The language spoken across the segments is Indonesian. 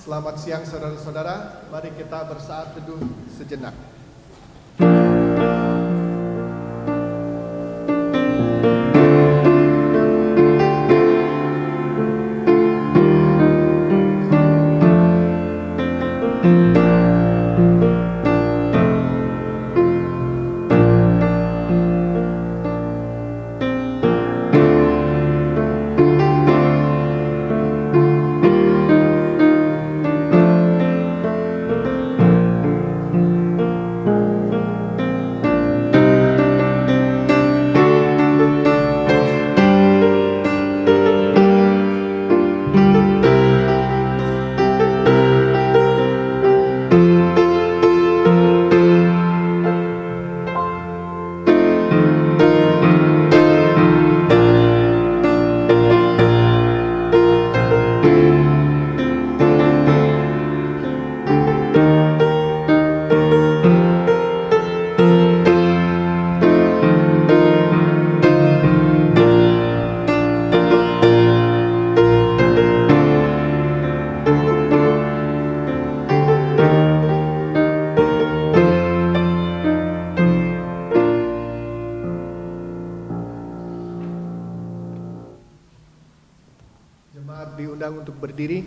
Selamat siang saudara-saudara, mari kita bersaat teduh sejenak. Diundang untuk berdiri.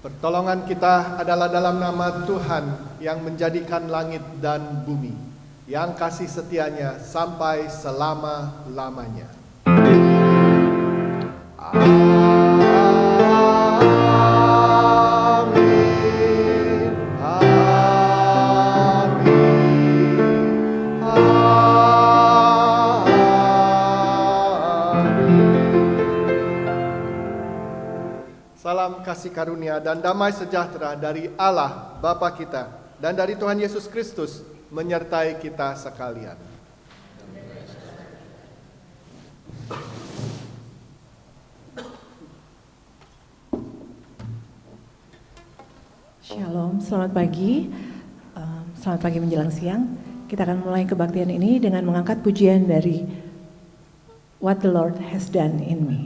Pertolongan kita adalah dalam nama Tuhan yang menjadikan langit dan bumi, yang kasih setianya sampai selama-lamanya. Salam kasih karunia dan damai sejahtera dari Allah Bapa kita dan dari Tuhan Yesus Kristus menyertai kita sekalian. Shalom, selamat pagi. Selamat pagi menjelang siang. Kita akan mulai kebaktian ini dengan mengangkat pujian dari What the Lord Has Done in Me.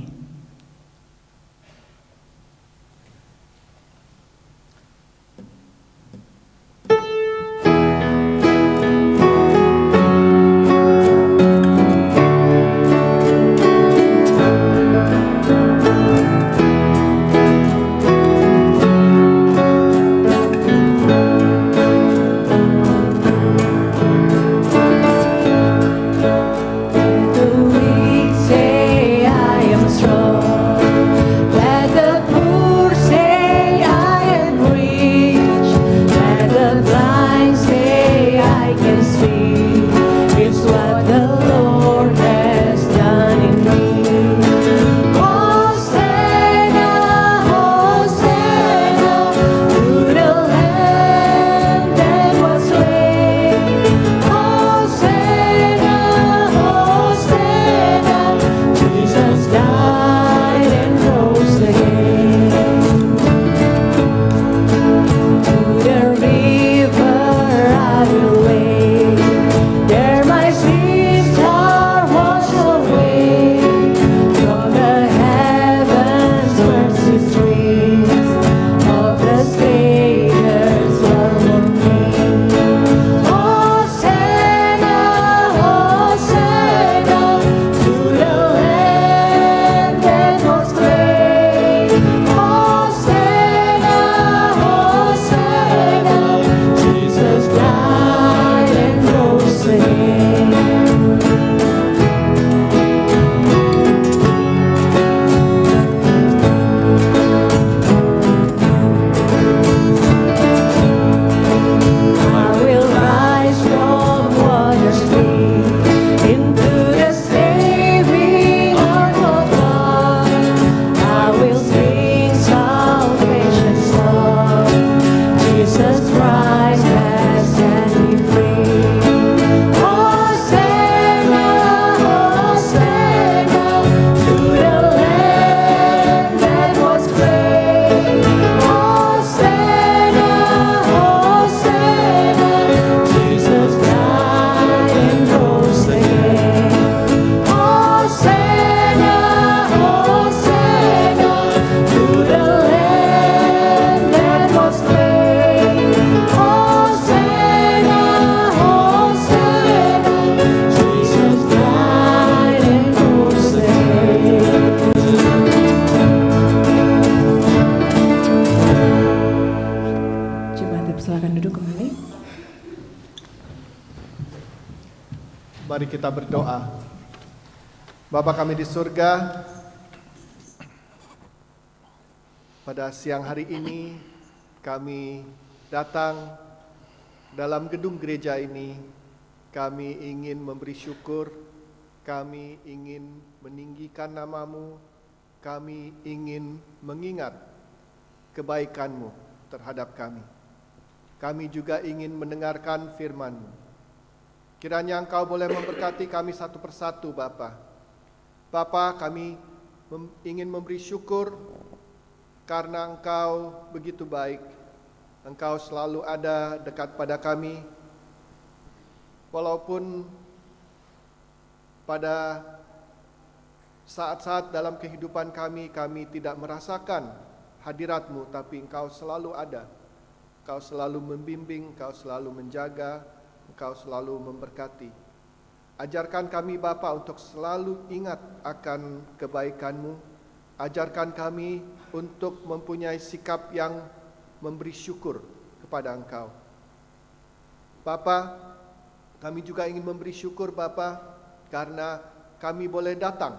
Mari kita berdoa. Bapa kami di surga, pada siang hari ini kami datang dalam gedung gereja ini. Kami ingin memberi syukur, kami ingin meninggikan nama-Mu, kami ingin mengingat kebaikan-Mu terhadap kami. Kami juga ingin mendengarkan firman-Mu. Kiranya Engkau boleh memberkati kami satu persatu, Bapa. Bapa, kami ingin memberi syukur karena Engkau begitu baik. Engkau selalu ada dekat pada kami. Walaupun pada saat-saat dalam kehidupan kami tidak merasakan hadirat-Mu, tapi Engkau selalu ada. Engkau selalu membimbing, Engkau selalu menjaga, Engkau selalu memberkati. Ajarkan kami Bapa untuk selalu ingat akan kebaikan-Mu. Ajarkan kami untuk mempunyai sikap yang memberi syukur kepada Engkau. Bapa, kami juga ingin memberi syukur Bapa karena kami boleh datang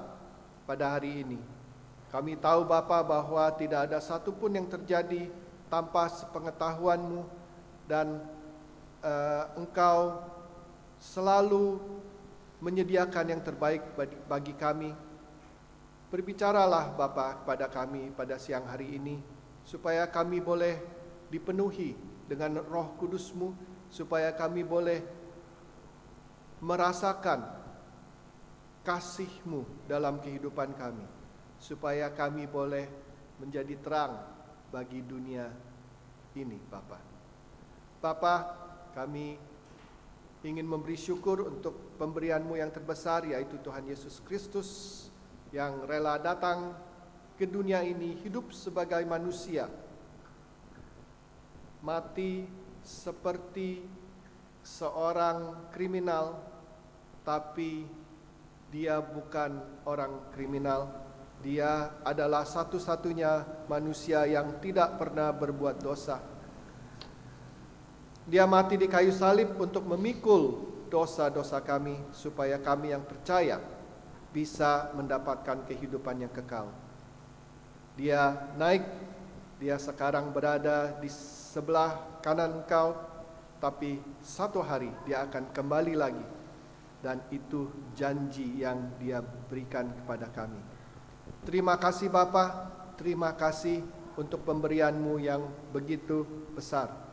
pada hari ini. Kami tahu Bapa bahwa tidak ada satupun yang terjadi tanpa sepengetahuan-Mu dan Engkau selalu menyediakan yang terbaik bagi kami. Berbicaralah Bapa kepada kami pada siang hari ini, supaya kami boleh dipenuhi dengan Roh Kudus-Mu, supaya kami boleh merasakan kasih-Mu dalam kehidupan kami, supaya kami boleh menjadi terang bagi dunia ini, Bapa. Bapa, kami ingin memberi syukur untuk pemberian-Mu yang terbesar, yaitu Tuhan Yesus Kristus, yang rela datang ke dunia ini, hidup sebagai manusia, mati seperti seorang kriminal, tapi Dia bukan orang kriminal. Dia adalah satu-satunya manusia yang tidak pernah berbuat dosa. Dia mati di kayu salib untuk memikul dosa-dosa kami, supaya kami yang percaya bisa mendapatkan kehidupan yang kekal. Dia naik, Dia sekarang berada di sebelah kanan Engkau, tapi satu hari Dia akan kembali lagi, dan itu janji yang Dia berikan kepada kami. Terima kasih Bapa, terima kasih untuk pemberian-Mu yang begitu besar.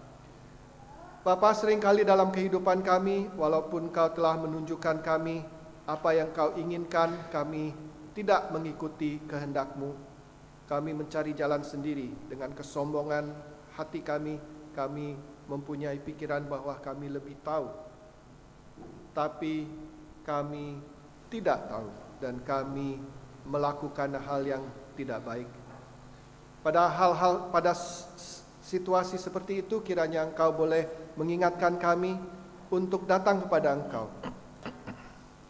Bapa, seringkali dalam kehidupan kami, walaupun Kau telah menunjukkan kami apa yang Kau inginkan, kami tidak mengikuti kehendak-Mu. Kami mencari jalan sendiri dengan kesombongan hati kami. Kami mempunyai pikiran bahwa kami lebih tahu, tapi kami tidak tahu dan kami melakukan hal yang tidak baik. Pada situasi seperti itu, kiranya Engkau boleh mengingatkan kami untuk datang kepada Engkau,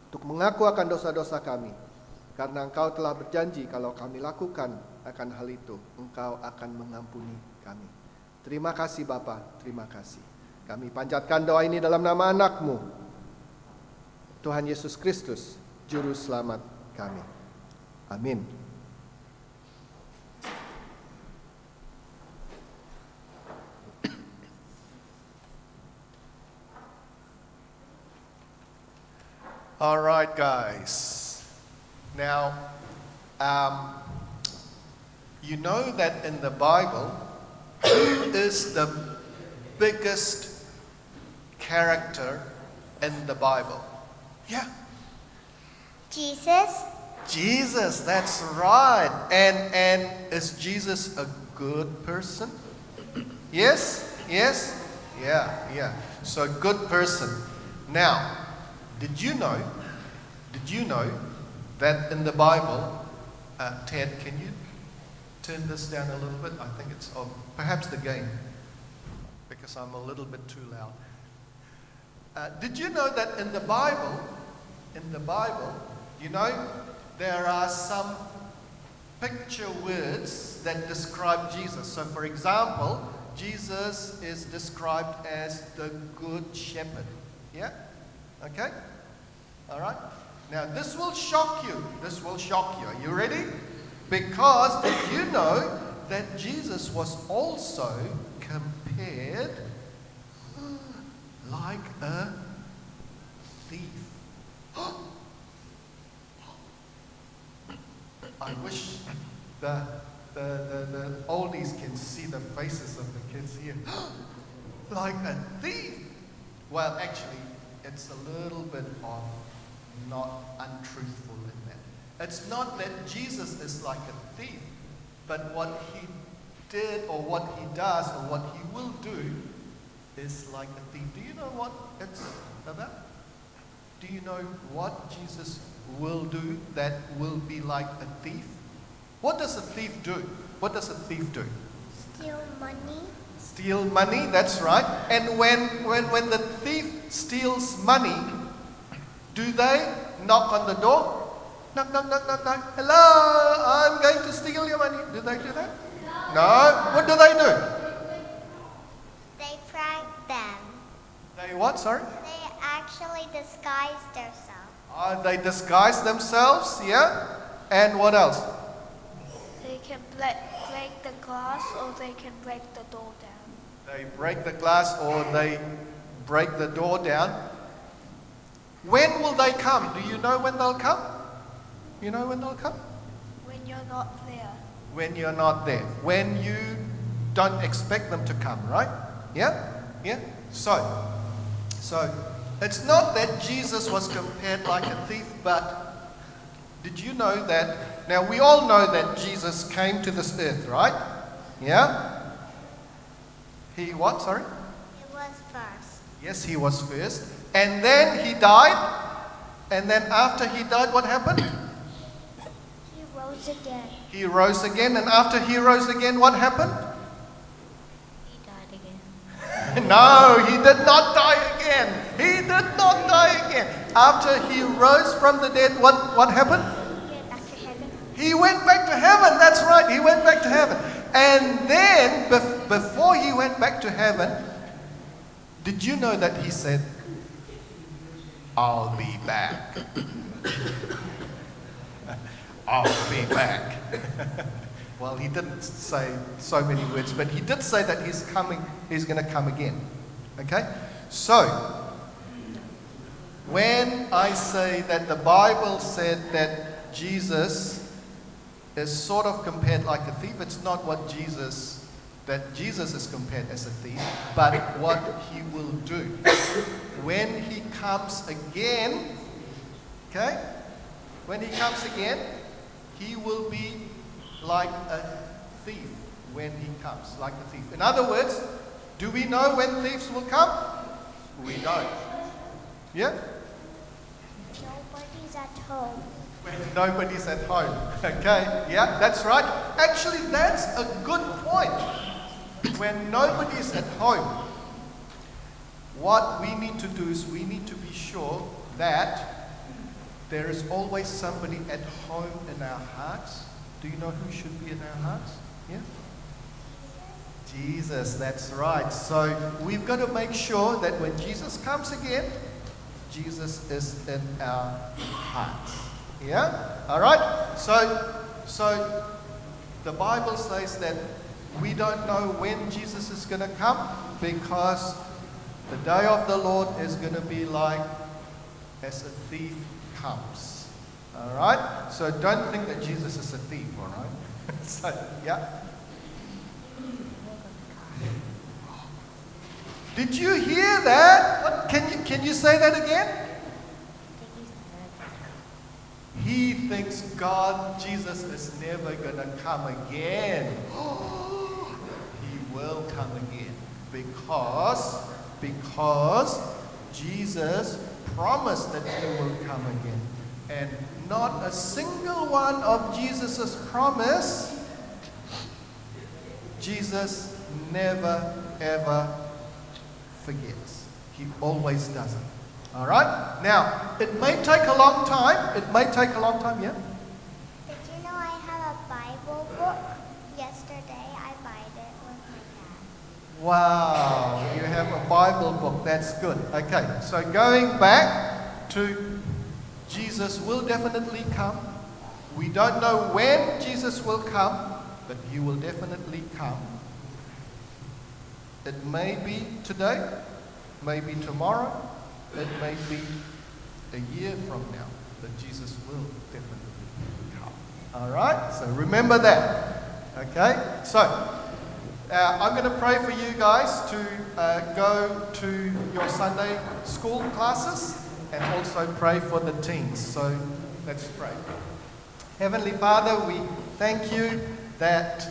untuk mengaku akan dosa-dosa kami, karena Engkau telah berjanji kalau kami lakukan akan hal itu, Engkau akan mengampuni kami. Terima kasih Bapa, terima kasih. Kami panjatkan doa ini dalam nama anak-Mu, Tuhan Yesus Kristus, Juru Selamat kami. Amin. All right, guys. Now, you know that in the Bible, who is the biggest character in the Bible? Yeah, Jesus. Jesus, that's right. And is Jesus a good person? Yes? Yes? Yeah. So a good person. Now, did you know that in the Bible, Ted, can you turn this down a little bit? I think it's perhaps the gain, because I'm a little bit too loud. Did you know that in the Bible, you know, there are some picture words that describe Jesus. So for example, Jesus is described as the Good Shepherd. Yeah? Okay? All right? Now, this will shock you. This will shock you. Are you ready? Because did you know that Jesus was also compared like a thief? I wish the oldies can see the faces of the kids here. Like a thief. Well, actually, it's a little bit of not untruthful in that. It's not that Jesus is like a thief, but what he did or what he does or what he will do is like a thief. Do you know what it's about? Do you know what Jesus will do that will be like a thief? What does a thief do? What does a thief do? Steal money. Steal money, that's right. And when the thief steals money, do they knock on the door? Knock, knock, knock, knock, knock. Hello, I'm going to steal your money. Do they do that? No. What do they do? They prank them. They what, sorry? They actually disguise themselves. They disguise themselves, yeah? And what else? They can break the glass or they can break the door down. They break the glass or they break the door down. When will they come? Do you know when they'll come? You know when they'll come? When you're not there. When you're not there. When you don't expect them to come, right? Yeah? Yeah? So it's not that Jesus was compared like a thief, but did you know that? Now we all know that Jesus came to this earth, right? Yeah? He what, sorry? It was first. Yes, he was first. And then he died. And then after he died, what happened? He rose again. He rose again. And after he rose again, what happened? He died again. No, he did not die again. He did not die again. After he rose from the dead, what happened? He went back to heaven. He went back to heaven. That's right. He went back to heaven. And then, before he went back to heaven, did you know that he said, I'll be back. I'll be back. Well, he didn't say so many words, but he did say that he's going to come again. Okay? So, when I say that the Bible said that Jesus is sort of compared like a thief, it's not that Jesus is compared as a thief, but what he will do. When he comes again, okay? When he comes again, he will be like a thief when he comes, like a thief. In other words, do we know when thieves will come? We don't. Yeah? Nobody's at home. When nobody's at home. Okay, yeah, that's right. Actually, that's a good point. When nobody's at home, what we need to do is we need to be sure that there is always somebody at home in our hearts. Do you know who should be in our hearts? Yeah? Jesus, that's right. So we've got to make sure that when Jesus comes again, Jesus is in our hearts. Yeah? All right? So the Bible says that we don't know when Jesus is going to come because the day of the Lord is going to be like as a thief comes. All right? So don't think that Jesus is a thief, all right? So, yeah? Did you hear that? What, can you say that again? He thinks Jesus is never going to come again. He will come again because Jesus promised that he will come again. And not a single one of Jesus' promise, Jesus never ever forgets. He always does it. All right? Now, it may take a long time. Yeah? Did you know I have a Bible book? Yesterday I bought it with my dad. Wow, you have a Bible book. That's good. Okay, so going back to Jesus will definitely come. We don't know when Jesus will come, but He will definitely come. It may be today, maybe tomorrow, it may be a year from now, but Jesus will definitely come. All right? So remember that. Okay? So, I'm going to pray for you guys to go to your Sunday school classes and also pray for the teens. So, let's pray. Heavenly Father, we thank you that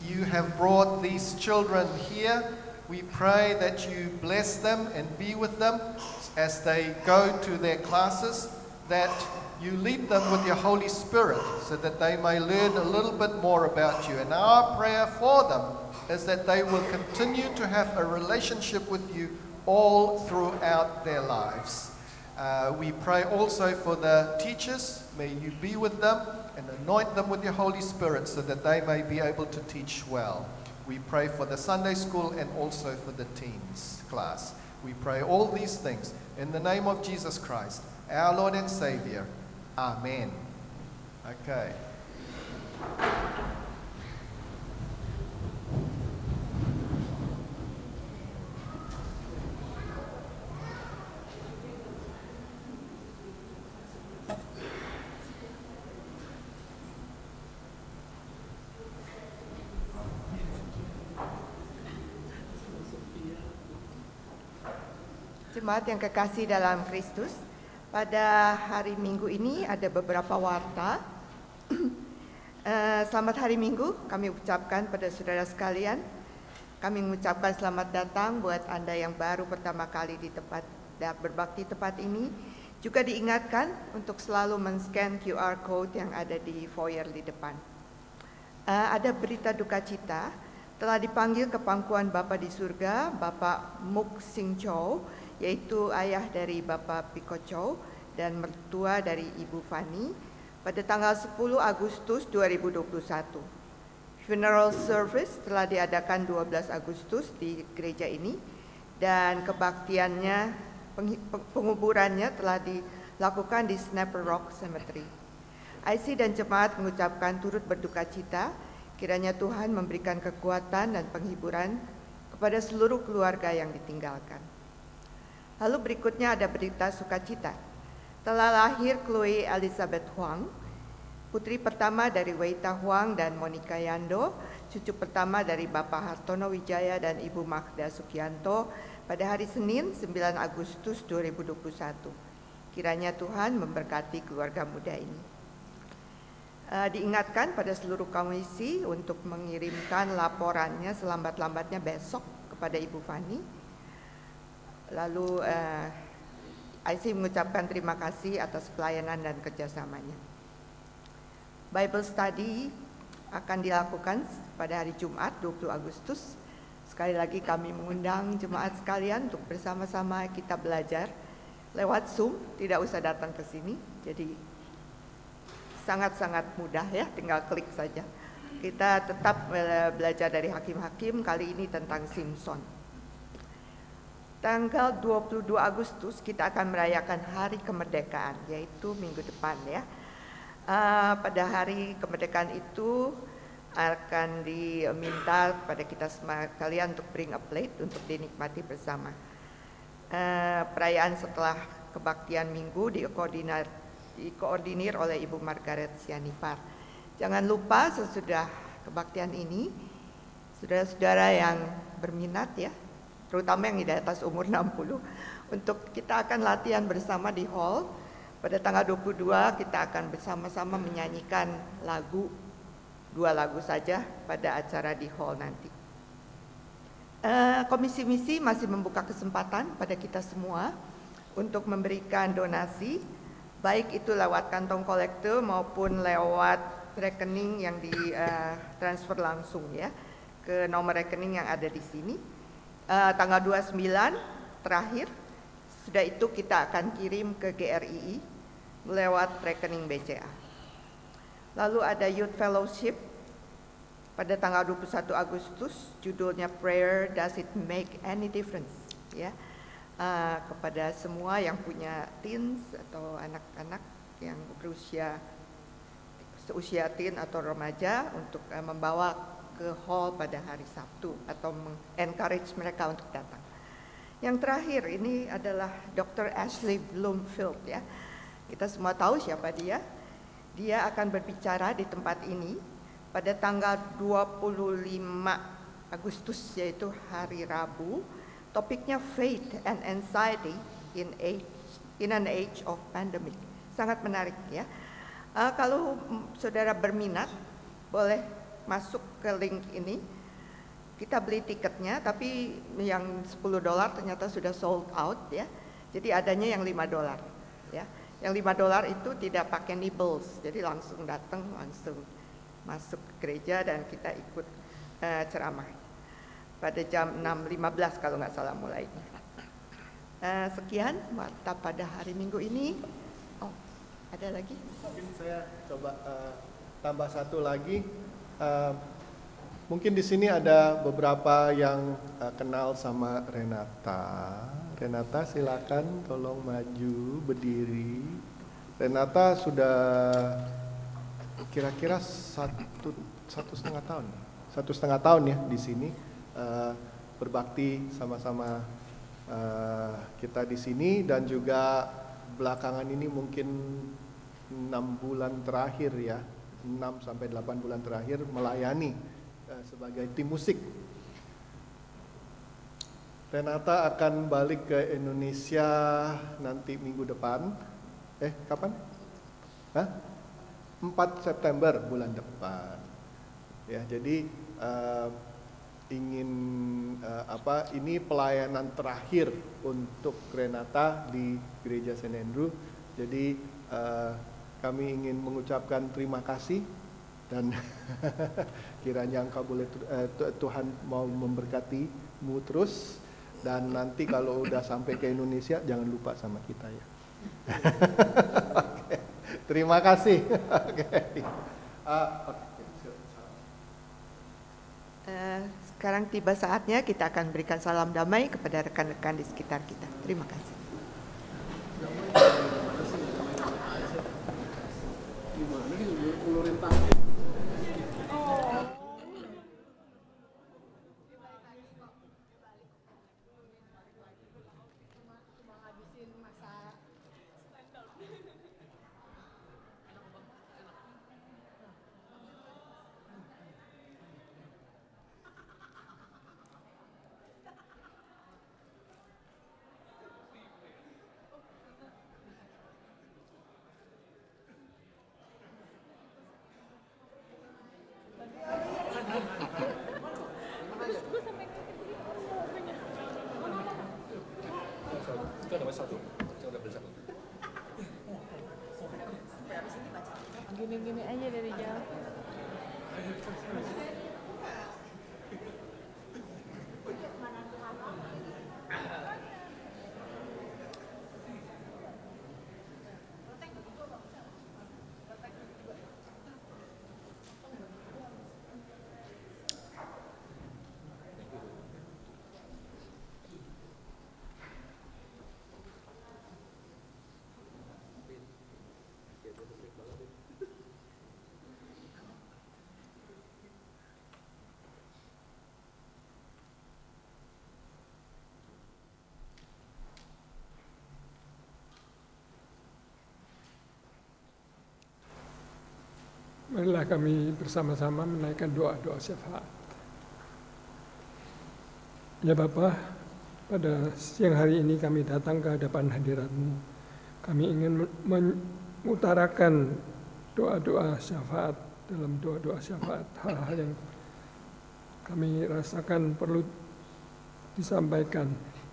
you have brought these children here. We pray that you bless them and be with them as they go to their classes, that you lead them with your Holy Spirit so that they may learn a little bit more about you. And our prayer for them is that they will continue to have a relationship with you all throughout their lives. We pray also for the teachers. May you be with them and anoint them with your Holy Spirit so that they may be able to teach well. We pray for the Sunday school and also for the teens class. We pray all these things in the name of Jesus Christ, our Lord and Savior. Amen. Okay. Jemaat yang kekasih dalam Kristus, pada hari Minggu ini ada beberapa warta. Selamat hari Minggu kami ucapkan pada saudara sekalian. Kami mengucapkan selamat datang buat Anda yang baru pertama kali di tempat berbakti tempat ini. Juga diingatkan untuk selalu men-scan QR code yang ada di foyer di depan. Ada berita duka cita, telah dipanggil ke pangkuan Bapa di surga, Bapak Muk Sing Chow, yaitu ayah dari Bapak Piko Chow dan mertua dari Ibu Fani pada tanggal 10 Agustus 2021. Funeral service telah diadakan 12 Agustus di gereja ini dan kebaktiannya, penguburannya telah dilakukan di Snapper Rock Cemetery. IC dan jemaat mengucapkan turut berduka cita, kiranya Tuhan memberikan kekuatan dan penghiburan kepada seluruh keluarga yang ditinggalkan. Lalu berikutnya ada berita sukacita. Telah lahir Chloe Elizabeth Huang, putri pertama dari Weita Huang dan Monica Yando, cucu pertama dari Bapak Hartono Wijaya dan Ibu Magda Sukianto pada hari Senin 9 Agustus 2021. Kiranya Tuhan memberkati keluarga muda ini. Diingatkan pada seluruh komisi untuk mengirimkan laporannya selambat-lambatnya besok kepada Ibu Fani. Lalu IC mengucapkan terima kasih atas pelayanan dan kerjasamanya. Bible study akan dilakukan pada hari Jumat 20 Agustus. Sekali lagi kami mengundang jemaat sekalian untuk bersama-sama kita belajar lewat Zoom, tidak usah datang ke sini. Jadi sangat-sangat mudah ya, tinggal klik saja. Kita tetap belajar dari hakim-hakim, kali ini tentang Simpson. Tanggal 22 Agustus kita akan merayakan Hari Kemerdekaan, yaitu minggu depan ya. Pada hari kemerdekaan itu akan diminta pada kita sekalian untuk bring a plate untuk dinikmati bersama. Perayaan setelah kebaktian minggu dikoordinir oleh Ibu Margaret Sianipar. Jangan lupa sesudah kebaktian ini, saudara-saudara yang berminat ya, terutama yang di atas umur 60, untuk kita akan latihan bersama di hall. Pada tanggal 22 kita akan bersama-sama menyanyikan lagu, 2 lagu saja pada acara di hall nanti. Komisi misi masih membuka kesempatan pada kita semua untuk memberikan donasi, baik itu lewat kantong kolektor maupun lewat rekening yang ditransfer langsung ya ke nomor rekening yang ada di sini. Tanggal 29 terakhir, sudah itu kita akan kirim ke GRII lewat rekening BCA. Lalu ada Youth Fellowship pada tanggal 21 Agustus, judulnya Prayer Does It Make Any Difference? Ya, kepada semua yang punya teens atau anak-anak yang berusia seusia teen atau remaja untuk membawa ke hall pada hari Sabtu atau encourage mereka untuk datang. Yang terakhir ini adalah Dr. Ashley Bloomfield ya. Kita semua tahu siapa dia. Dia akan berbicara di tempat ini pada tanggal 25 Agustus yaitu hari Rabu. Topiknya Faith and Anxiety in an Age of Pandemic. Sangat menarik ya. Kalau saudara berminat boleh masuk ke link ini. Kita beli tiketnya tapi yang $10 ternyata sudah sold out ya. Jadi adanya yang $5 ya. Yang $5 itu tidak pakai nibbles. Jadi langsung datang, langsung masuk ke gereja dan kita ikut ceramah. Pada jam 6.15 kalau nggak salah mulainya. Sekian Warta pada hari Minggu ini. Oh, ada lagi? Mungkin saya coba tambah satu lagi. Mungkin di sini ada beberapa yang kenal sama Renata. Renata silakan tolong maju berdiri. Renata sudah kira-kira satu setengah tahun ya di sini. Berbakti sama-sama kita di sini dan juga belakangan ini mungkin 6 bulan terakhir ya, 6 sampai 8 bulan terakhir melayani sebagai tim musik. Renata akan balik ke Indonesia nanti minggu depan. Kapan? 4 September bulan depan. Ya, jadi ini pelayanan terakhir untuk Renata di Gereja St. Andrew. Jadi kami ingin mengucapkan terima kasih dan kiranya Engkau boleh Tuhan mau memberkatimu terus, dan nanti kalau udah sampai ke Indonesia jangan lupa sama kita ya. Okay. Terima kasih. Sekarang tiba saatnya kita akan berikan salam damai kepada rekan-rekan di sekitar kita. Terima kasih. Gini-gini aja dari jauh. Marilah kami bersama-sama menaikkan doa-doa syafaat. Ya Bapa, pada siang hari ini kami datang ke hadapan hadirat-Mu. Kami ingin mengutarakan doa-doa syafaat, dalam doa-doa syafaat, hal-hal yang kami rasakan perlu disampaikan.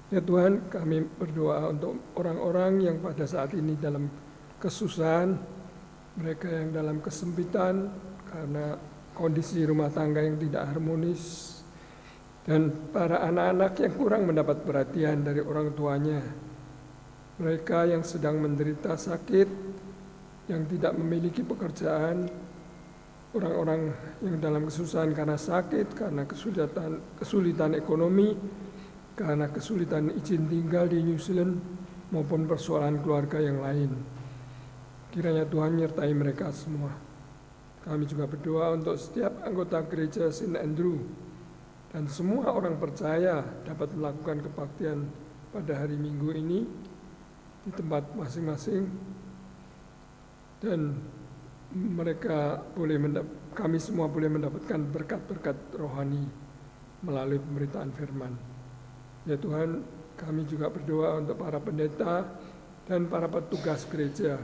Ya Tuhan, kami berdoa untuk orang-orang yang pada saat ini dalam kesusahan, mereka yang dalam kesempitan karena kondisi rumah tangga yang tidak harmonis, dan para anak-anak yang kurang mendapat perhatian dari orang tuanya, mereka yang sedang menderita sakit, yang tidak memiliki pekerjaan, orang-orang yang dalam kesusahan karena sakit, karena kesulitan ekonomi, karena kesulitan izin tinggal di New Zealand maupun persoalan keluarga yang lain. Kiranya Tuhan menyertai mereka semua. Kami juga berdoa untuk setiap anggota gereja St. Andrew dan semua orang percaya dapat melakukan kebaktian pada hari Minggu ini di tempat masing-masing, dan kami semua boleh mendapatkan berkat-berkat rohani melalui pemberitaan firman. Ya Tuhan, kami juga berdoa untuk para pendeta dan para petugas gereja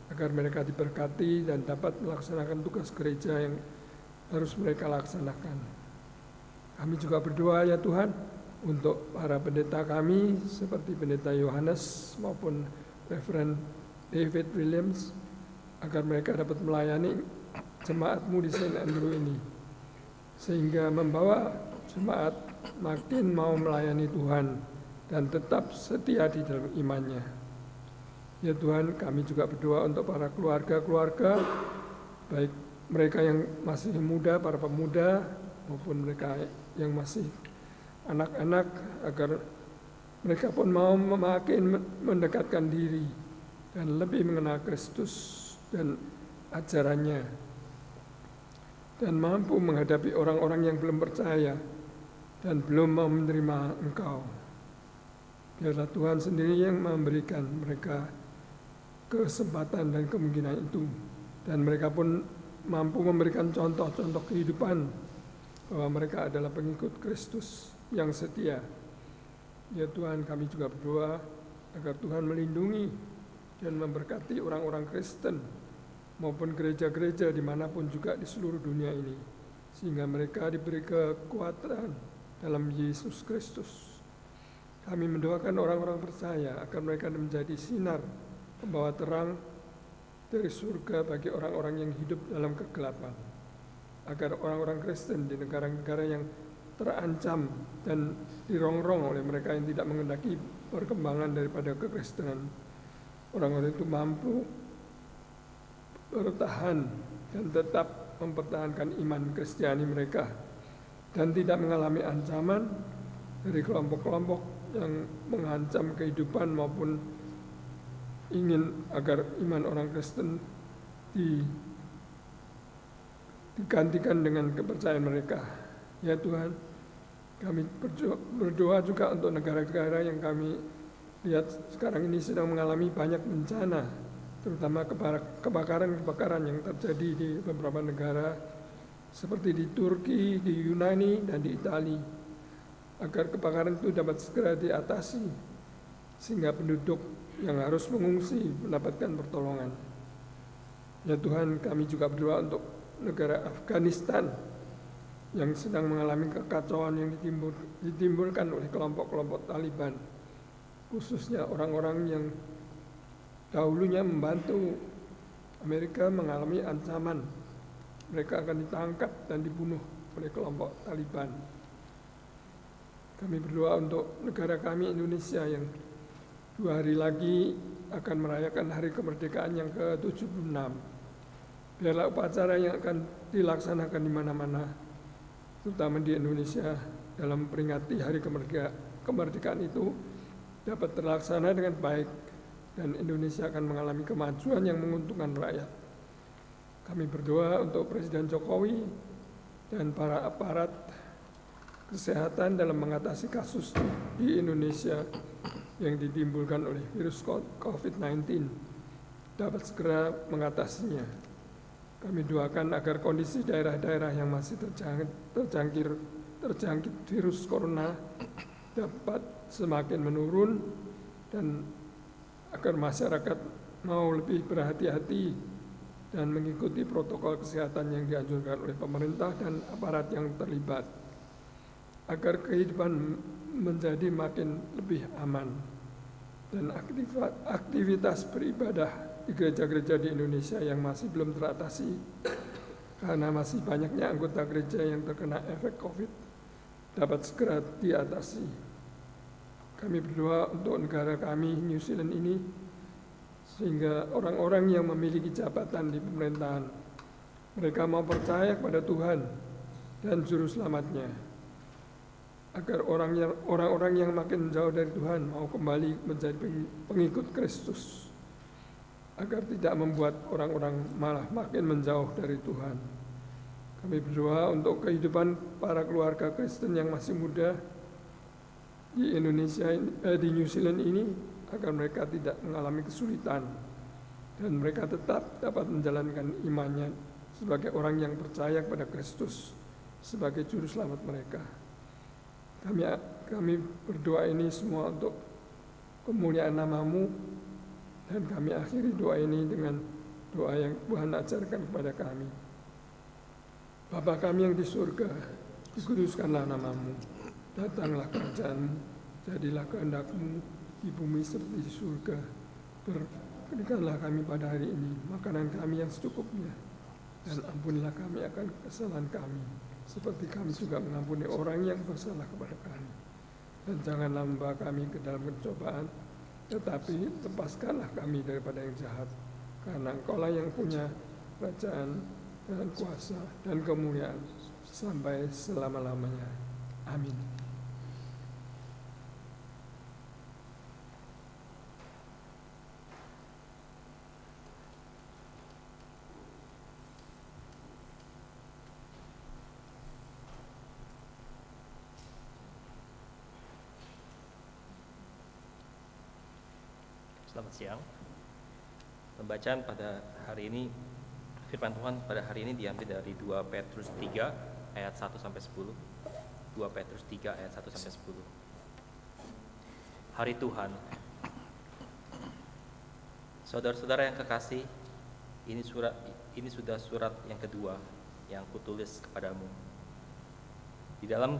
agar mereka diberkati dan dapat melaksanakan tugas gereja yang harus mereka laksanakan. Kami juga berdoa ya Tuhan untuk para pendeta kami seperti pendeta Yohanes maupun Reverend David Williams, agar mereka dapat melayani jemaat-Mu di St. Andrew ini, sehingga membawa jemaat makin mau melayani Tuhan dan tetap setia di dalam imannya. Ya Tuhan, kami juga berdoa untuk para keluarga-keluarga, baik mereka yang masih muda, para pemuda, maupun mereka yang masih anak-anak, agar mereka pun mau makin mendekatkan diri dan lebih mengenal Kristus dan ajarannya, dan mampu menghadapi orang-orang yang belum percaya dan belum mau menerima Engkau. Biarlah Tuhan sendiri yang memberikan mereka kesempatan dan kemungkinan itu, dan mereka pun mampu memberikan contoh-contoh kehidupan bahwa mereka adalah pengikut Kristus yang setia. Ya Tuhan, kami juga berdoa agar Tuhan melindungi dan memberkati orang-orang Kristen maupun gereja-gereja dimanapun juga di seluruh dunia ini, sehingga mereka diberi kekuatan dalam Yesus Kristus. Kami mendoakan orang-orang percaya agar mereka menjadi sinar pembawa terang dari surga bagi orang-orang yang hidup dalam kegelapan, agar orang-orang Kristen di negara-negara yang terancam dan dirongrong oleh mereka yang tidak mengendaki perkembangan daripada kekristenan, orang-orang itu mampu bertahan dan tetap mempertahankan iman Kristiani mereka dan tidak mengalami ancaman dari kelompok-kelompok yang mengancam kehidupan maupun ingin agar iman orang Kristen digantikan dengan kepercayaan mereka. Ya Tuhan, kami berdoa juga untuk negara-negara yang kami lihat sekarang ini sedang mengalami banyak bencana, terutama kebakaran-kebakaran yang terjadi di beberapa negara seperti di Turki, di Yunani, dan di Italia, agar kebakaran itu dapat segera diatasi sehingga penduduk yang harus mengungsi mendapatkan pertolongan. Ya Tuhan, kami juga berdoa untuk negara Afghanistan yang sedang mengalami kekacauan yang ditimbulkan oleh kelompok-kelompok Taliban, khususnya orang-orang yang dahulunya membantu Amerika mengalami ancaman mereka akan ditangkap dan dibunuh oleh kelompok Taliban. Kami berdoa untuk negara kami Indonesia yang 2 hari lagi akan merayakan hari kemerdekaan yang ke-76. Biarlah upacara yang akan dilaksanakan di mana-mana, terutama di Indonesia, dalam peringati hari kemerdekaan itu dapat terlaksana dengan baik, dan Indonesia akan mengalami kemajuan yang menguntungkan rakyat. Kami berdoa untuk Presiden Jokowi dan para aparat kesehatan dalam mengatasi kasus di Indonesia yang ditimbulkan oleh virus COVID-19 dapat segera mengatasinya. Kami doakan agar kondisi daerah-daerah yang masih terjangkit virus corona dapat semakin menurun, dan agar masyarakat mau lebih berhati-hati dan mengikuti protokol kesehatan yang dianjurkan oleh pemerintah dan aparat yang terlibat, agar kehidupan menjadi makin lebih aman, dan aktivitas beribadah di gereja-gereja di Indonesia yang masih belum teratasi karena masih banyaknya anggota gereja yang terkena efek COVID dapat segera diatasi. Kami berdoa untuk negara kami New Zealand ini, sehingga orang-orang yang memiliki jabatan di pemerintahan, mereka mau percaya kepada Tuhan dan Juru Selamatnya, agar orang-orang yang makin jauh dari Tuhan mau kembali menjadi pengikut Kristus, agar tidak membuat orang-orang malah makin menjauh dari Tuhan. Kami berdoa untuk kehidupan para keluarga Kristen yang masih muda di Indonesia, di New Zealand ini, agar mereka tidak mengalami kesulitan dan mereka tetap dapat menjalankan imannya sebagai orang yang percaya kepada Kristus sebagai juru selamat mereka. Kami berdoa ini semua untuk kemuliaan nama-Mu, dan kami akhiri doa ini dengan doa yang Tuhan ajarkan kepada kami. Bapa kami yang di surga, dikuduskanlah nama-Mu, datanglah kerajaan-Mu, jadilah kehendak-Mu di bumi seperti di surga. Berikanlah kami pada hari ini makanan kami yang secukupnya, dan ampunilah kami akan kesalahan kami, seperti kami juga mengampuni orang yang bersalah kepada kami. Dan janganlah membawa kami ke dalam pencobaan, tetapi lepaskanlah kami daripada yang jahat, karena Engkau-lah yang punya kerajaan dan kuasa dan kemuliaan sampai selama-lamanya. Amin. Selamat siang. Pembacaan pada hari ini, firman Tuhan pada hari ini diambil dari 2 Petrus 3 ayat 1 sampai 10. 2 Petrus 3 ayat 1 sampai 10. Hari Tuhan. Saudara-saudara yang kekasih, ini sudah surat yang kedua yang kutulis kepadamu. Di dalam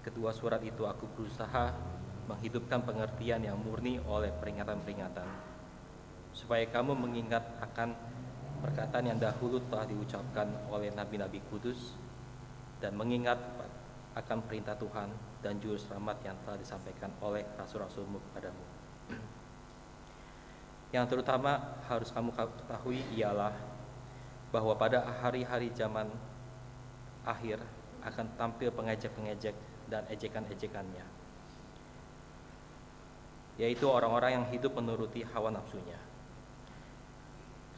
kedua surat itu aku berusaha menghidupkan pengertian yang murni oleh peringatan-peringatan, supaya kamu mengingat akan perkataan yang dahulu telah diucapkan oleh nabi-nabi kudus, dan mengingat akan perintah Tuhan dan juru selamat yang telah disampaikan oleh rasul-rasulmu kepadamu. Yang terutama harus kamu ketahui ialah bahwa pada hari-hari zaman akhir akan tampil pengejek-pengejek dan ejekan-ejekannya, yaitu orang-orang yang hidup menuruti hawa nafsunya.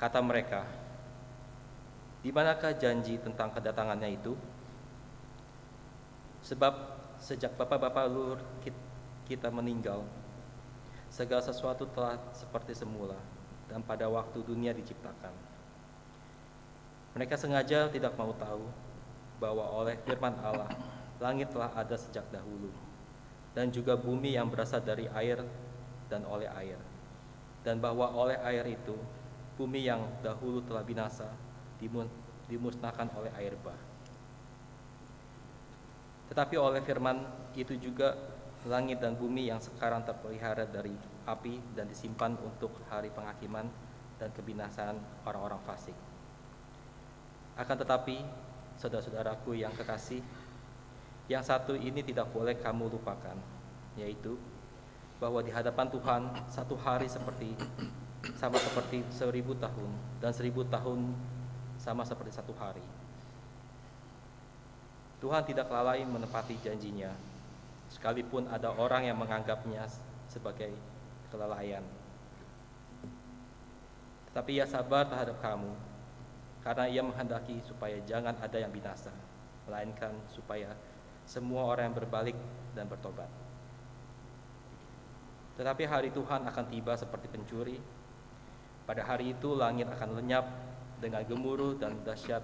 Kata mereka, di manakah janji tentang kedatangannya itu? Sebab sejak bapa-bapa leluhur kita meninggal, segala sesuatu telah seperti semula dan pada waktu dunia diciptakan. Mereka sengaja tidak mau tahu bahwa oleh firman Allah, langit telah ada sejak dahulu, dan juga bumi yang berasal dari air dan oleh air, dan bahwa oleh air itu bumi yang dahulu telah binasa dimusnahkan oleh air bah. Tetapi oleh firman itu juga langit dan bumi yang sekarang terpelihara dari api dan disimpan untuk hari penghakiman dan kebinasaan orang-orang fasik. Akan tetapi, saudara-saudaraku yang kekasih, yang satu ini tidak boleh kamu lupakan, yaitu bahwa di hadapan Tuhan satu hari sama seperti 1000 tahun, dan 1000 tahun sama seperti satu hari. Tuhan tidak lalai menepati janjinya, sekalipun ada orang yang menganggapnya sebagai kelalaian. Tetapi Ia sabar terhadap kamu, karena Ia menghendaki supaya jangan ada yang binasa, melainkan supaya semua orang yang berbalik dan bertobat. Tetapi hari Tuhan akan tiba seperti pencuri. Pada hari itu langit akan lenyap dengan gemuruh dan dahsyat,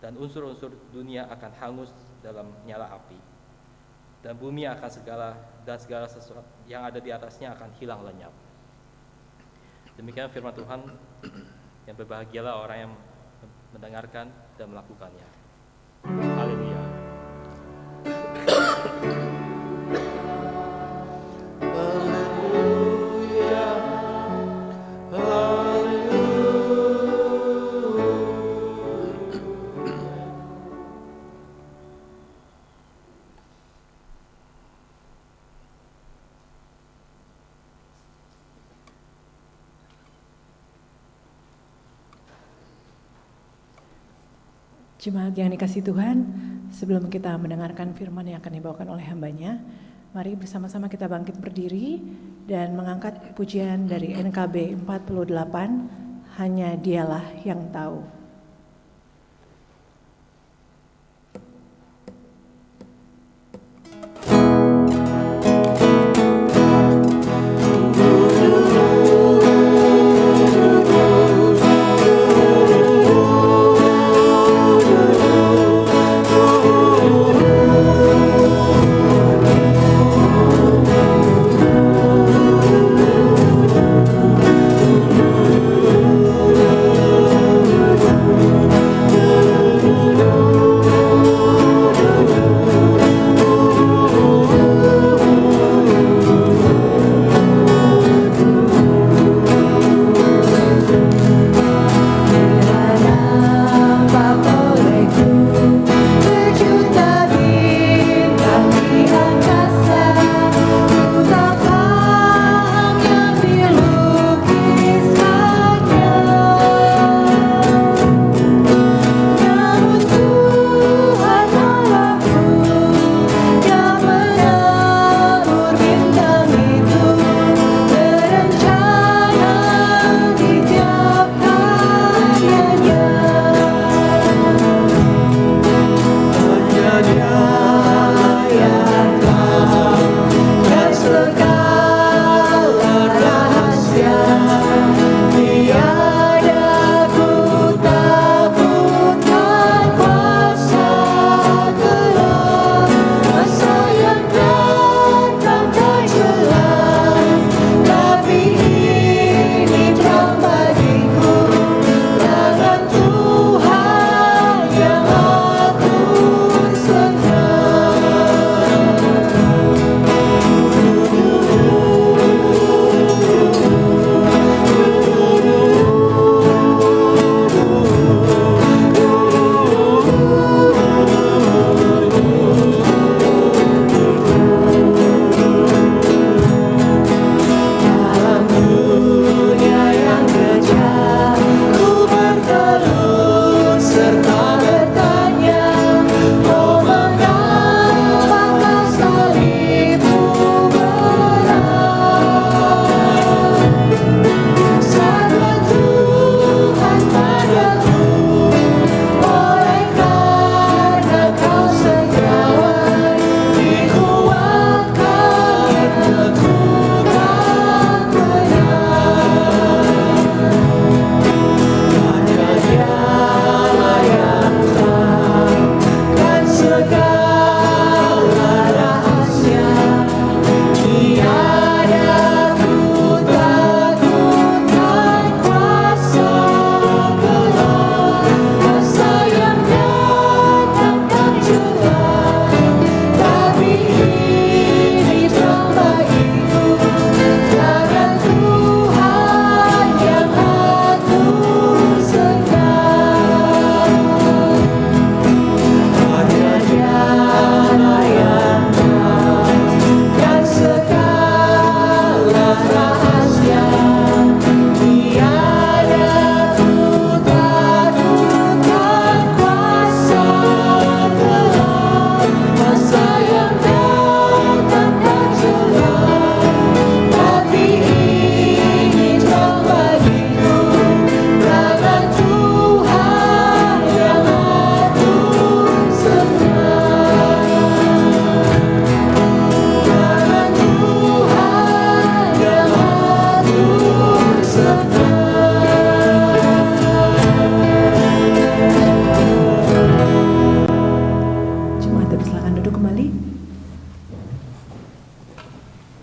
dan unsur-unsur dunia akan hangus dalam nyala api, dan bumi akan segala sesuatu yang ada di atasnya akan hilang lenyap. Demikian firman Tuhan, yang berbahagialah orang yang mendengarkan dan melakukannya. Haleluya. Jemaat yang dikasihi Tuhan, sebelum kita mendengarkan firman yang akan dibawakan oleh hambanya, mari bersama-sama kita bangkit berdiri dan mengangkat pujian dari NKB 48, Hanya Dialah yang Tahu.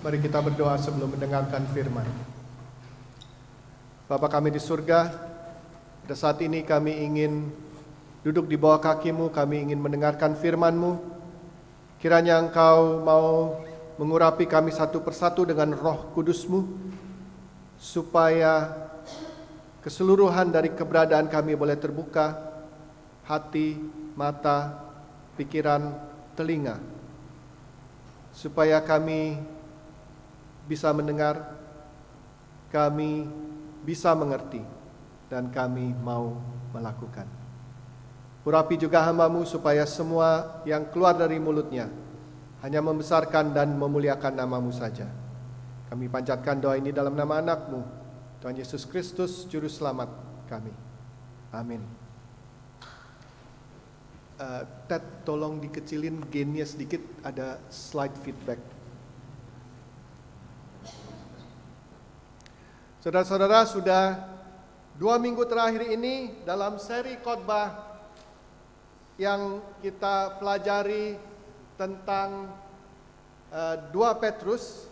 Mari kita berdoa sebelum mendengarkan firman. Bapa kami di surga, pada saat ini kami ingin duduk di bawah kaki-Mu, kami ingin mendengarkan firman-Mu. Kiranya Engkau mau mengurapi kami satu persatu dengan Roh Kudus-Mu, supaya keseluruhan dari keberadaan kami boleh terbuka, hati, mata, pikiran, telinga, supaya kami bisa mendengar, kami bisa mengerti, dan kami mau melakukan. Urapi juga hamba-Mu supaya semua yang keluar dari mulutnya hanya membesarkan dan memuliakan nama-Mu saja. Kami panjatkan doa ini dalam nama anak-Mu, Tuhan Yesus Kristus, Juru Selamat kami. Amin. Ted, tolong dikecilin gainnya sedikit, ada slide feedback. Saudara-saudara, sudah 2 minggu terakhir ini dalam seri khotbah yang kita pelajari tentang 2 Petrus,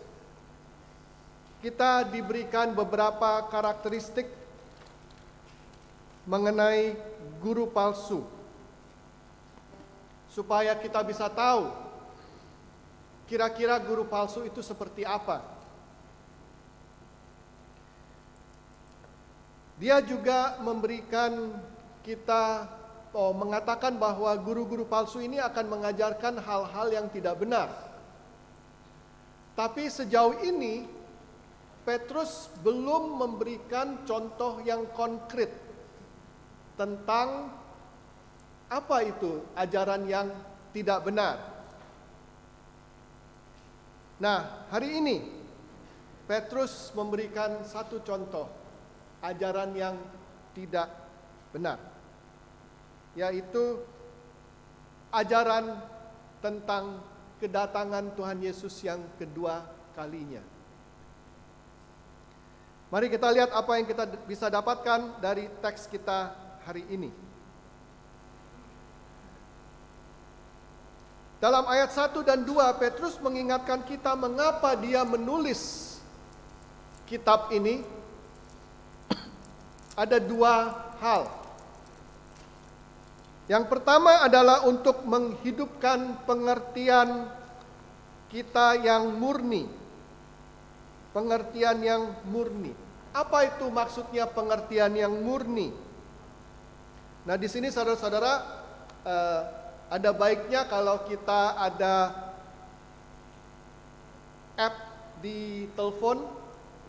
kita diberikan beberapa karakteristik mengenai guru palsu, supaya kita bisa tahu kira-kira guru palsu itu seperti apa. Dia juga memberikan kita mengatakan bahwa guru-guru palsu ini akan mengajarkan hal-hal yang tidak benar. Tapi sejauh ini Petrus belum memberikan contoh yang konkret tentang apa itu ajaran yang tidak benar. Nah, hari ini Petrus memberikan satu contoh ajaran yang tidak benar, yaitu ajaran tentang kedatangan Tuhan Yesus yang kedua kalinya. Mari kita lihat apa yang kita bisa dapatkan dari teks kita hari ini. Dalam ayat 1 dan 2, Petrus mengingatkan kita mengapa dia menulis kitab ini. Ada 2 hal. Yang pertama adalah untuk menghidupkan pengertian kita yang murni. Pengertian yang murni. Apa itu maksudnya pengertian yang murni? Nah, di sini saudara-saudara, ada baiknya kalau kita ada app di telepon,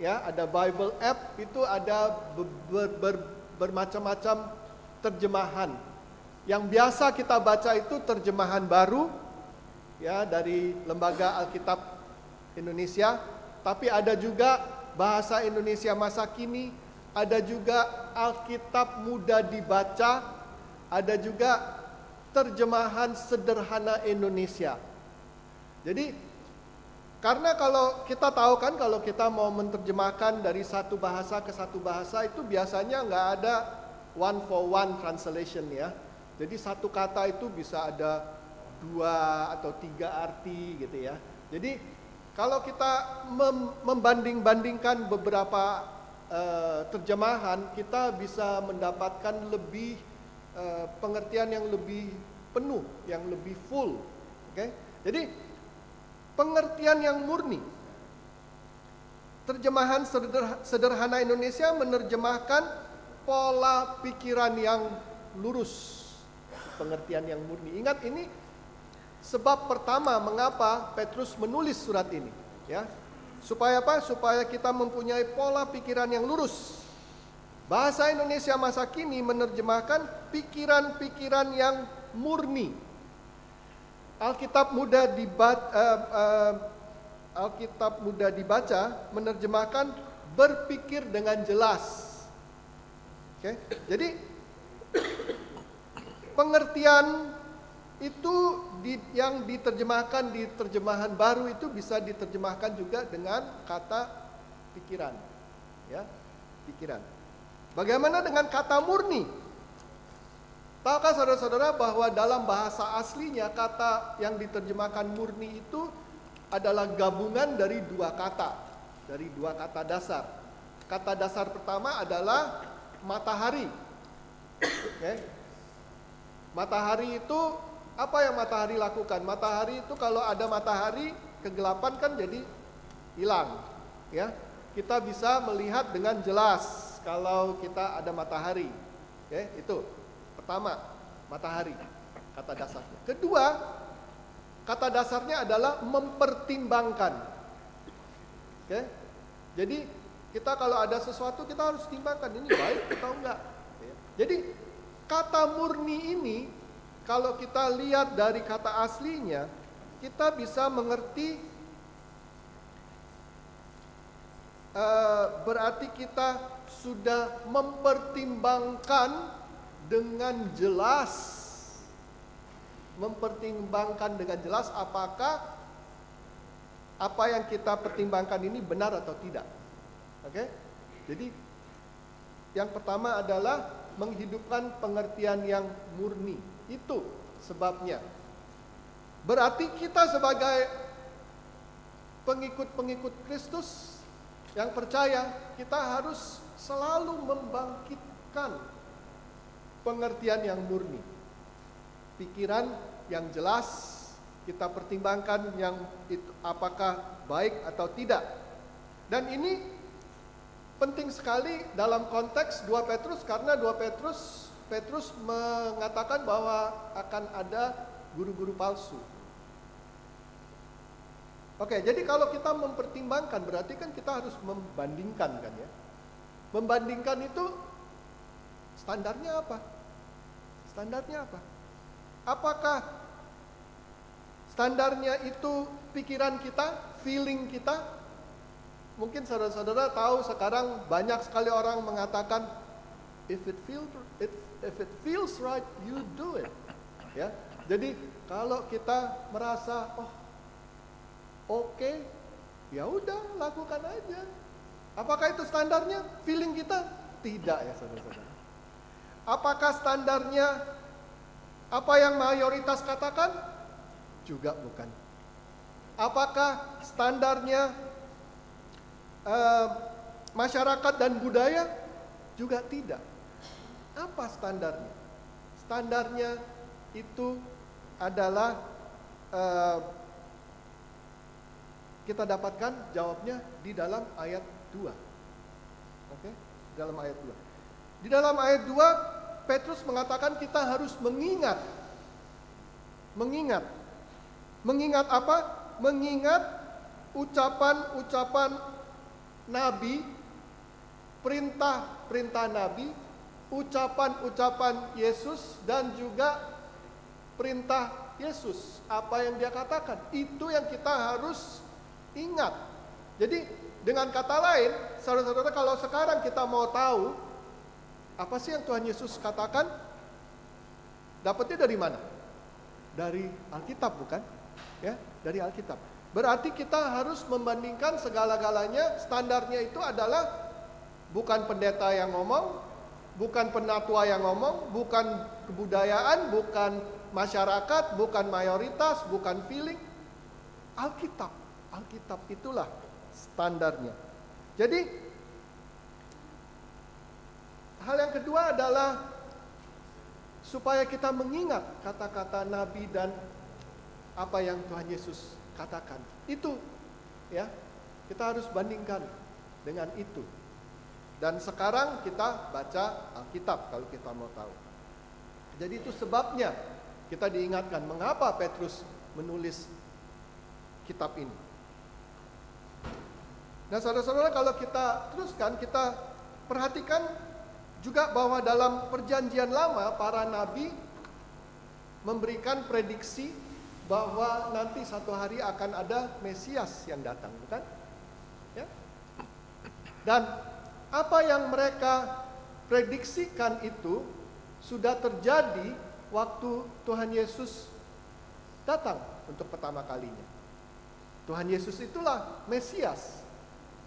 ya, ada Bible app, itu ada bermacam-macam terjemahan. Yang biasa kita baca itu terjemahan baru, ya, dari Lembaga Alkitab Indonesia, tapi ada juga bahasa Indonesia masa kini, ada juga Alkitab mudah dibaca, ada juga terjemahan sederhana Indonesia. Jadi, karena kalau kita tahu kan, kalau kita mau menerjemahkan dari satu bahasa ke satu bahasa itu biasanya nggak ada one for one translation, ya. Jadi satu kata itu bisa ada 2 atau 3 arti gitu, ya. Jadi kalau kita membanding-bandingkan beberapa terjemahan, kita bisa mendapatkan lebih pengertian yang lebih penuh, yang lebih full. Oke? Jadi pengertian yang murni. Terjemahan sederhana Indonesia menerjemahkan pola pikiran yang lurus. Pengertian yang murni. Ingat, ini sebab pertama mengapa Petrus menulis surat ini, ya. Supaya apa? Supaya kita mempunyai pola pikiran yang lurus. Bahasa Indonesia masa kini menerjemahkan pikiran-pikiran yang murni. Alkitab mudah dibaca menerjemahkan berpikir dengan jelas. Oke? Jadi pengertian itu yang diterjemahkan di terjemahan baru itu bisa diterjemahkan juga dengan kata pikiran, ya, pikiran. Bagaimana dengan kata murni? Tahukah saudara-saudara bahwa dalam bahasa aslinya kata yang diterjemahkan murni itu adalah gabungan dari 2 kata, dari 2 kata dasar. Kata dasar pertama adalah matahari. Okay. Matahari itu, apa yang matahari lakukan? Matahari itu kalau ada matahari, kegelapan kan jadi hilang, ya. Kita bisa melihat dengan jelas kalau kita ada matahari. Oke, itu pertama, matahari, kata dasarnya. Kedua, kata dasarnya adalah mempertimbangkan. Oke, jadi kita kalau ada sesuatu kita harus timbangkan, ini baik atau enggak. Jadi kata murni ini, kalau kita lihat dari kata aslinya, kita bisa mengerti berarti kita sudah mempertimbangkan dengan jelas. Mempertimbangkan dengan jelas apakah apa yang kita pertimbangkan ini benar atau tidak. Oke? Jadi yang pertama adalah menghidupkan pengertian yang murni. Itu sebabnya. Berarti kita sebagai pengikut-pengikut Kristus yang percaya, kita harus selalu membangkitkan pengertian yang murni. Pikiran yang jelas, kita pertimbangkan yang itu apakah baik atau tidak. Dan ini penting sekali dalam konteks 2 Petrus, karena 2 Petrus mengatakan bahwa akan ada guru-guru palsu. Oke, jadi kalau kita mempertimbangkan berarti kan kita harus membandingkan kan ya. Membandingkan itu standarnya apa? Standarnya apa? Apakah standarnya itu pikiran kita, feeling kita? Mungkin saudara-saudara tahu sekarang banyak sekali orang mengatakan if it feels right, you do it. Ya. Jadi kalau kita merasa oke, ya udah lakukan aja. Apakah itu standarnya? Feeling kita? Tidak ya saudara-saudara. Apakah standarnya apa yang mayoritas katakan? Juga bukan. Apakah standarnya masyarakat dan budaya? Juga tidak. Apa standarnya? Standarnya itu adalah kita dapatkan jawabnya di dalam ayat 2. Oke? Dalam ayat 2. Di dalam ayat 2 Petrus mengatakan kita harus mengingat. Mengingat apa? Mengingat ucapan-ucapan Nabi, perintah-perintah Nabi, ucapan-ucapan Yesus, dan juga perintah Yesus. Apa yang dia katakan, itu yang kita harus ingat. Jadi dengan kata lain, saudara-saudara, kalau sekarang kita mau tahu apa sih yang Tuhan Yesus katakan, dapatnya dari mana? Dari Alkitab, bukan? Ya, dari Alkitab. Berarti kita harus membandingkan segala-galanya. Standarnya itu adalah bukan pendeta yang ngomong, bukan penatua yang ngomong, bukan kebudayaan, bukan masyarakat, bukan mayoritas, bukan feeling. Alkitab. Alkitab itulah standarnya. Jadi hal yang kedua adalah supaya kita mengingat kata-kata Nabi dan apa yang Tuhan Yesus katakan. Itu ya, kita harus bandingkan dengan itu. Dan sekarang kita baca Alkitab kalau kita mau tahu. Jadi itu sebabnya kita diingatkan mengapa Petrus menulis kitab ini. Nah, saudara-saudara, kalau kita teruskan, kita perhatikan juga bahwa dalam perjanjian lama para nabi memberikan prediksi bahwa nanti satu hari akan ada Mesias yang datang, bukan? Ya. Dan apa yang mereka prediksikan itu sudah terjadi waktu Tuhan Yesus datang untuk pertama kalinya. Tuhan Yesus itulah Mesias.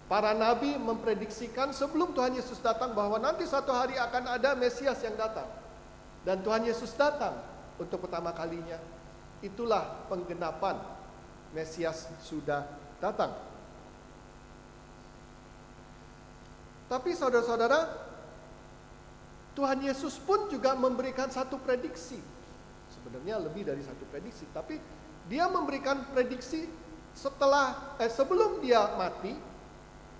Para nabi memprediksikan sebelum Tuhan Yesus datang bahwa nanti satu hari akan ada Mesias yang datang. Dan Tuhan Yesus datang untuk pertama kalinya. Itulah penggenapan Mesias sudah datang. Tapi saudara-saudara, Tuhan Yesus pun juga memberikan satu prediksi. Sebenarnya lebih dari satu prediksi, tapi dia memberikan prediksi sebelum dia mati,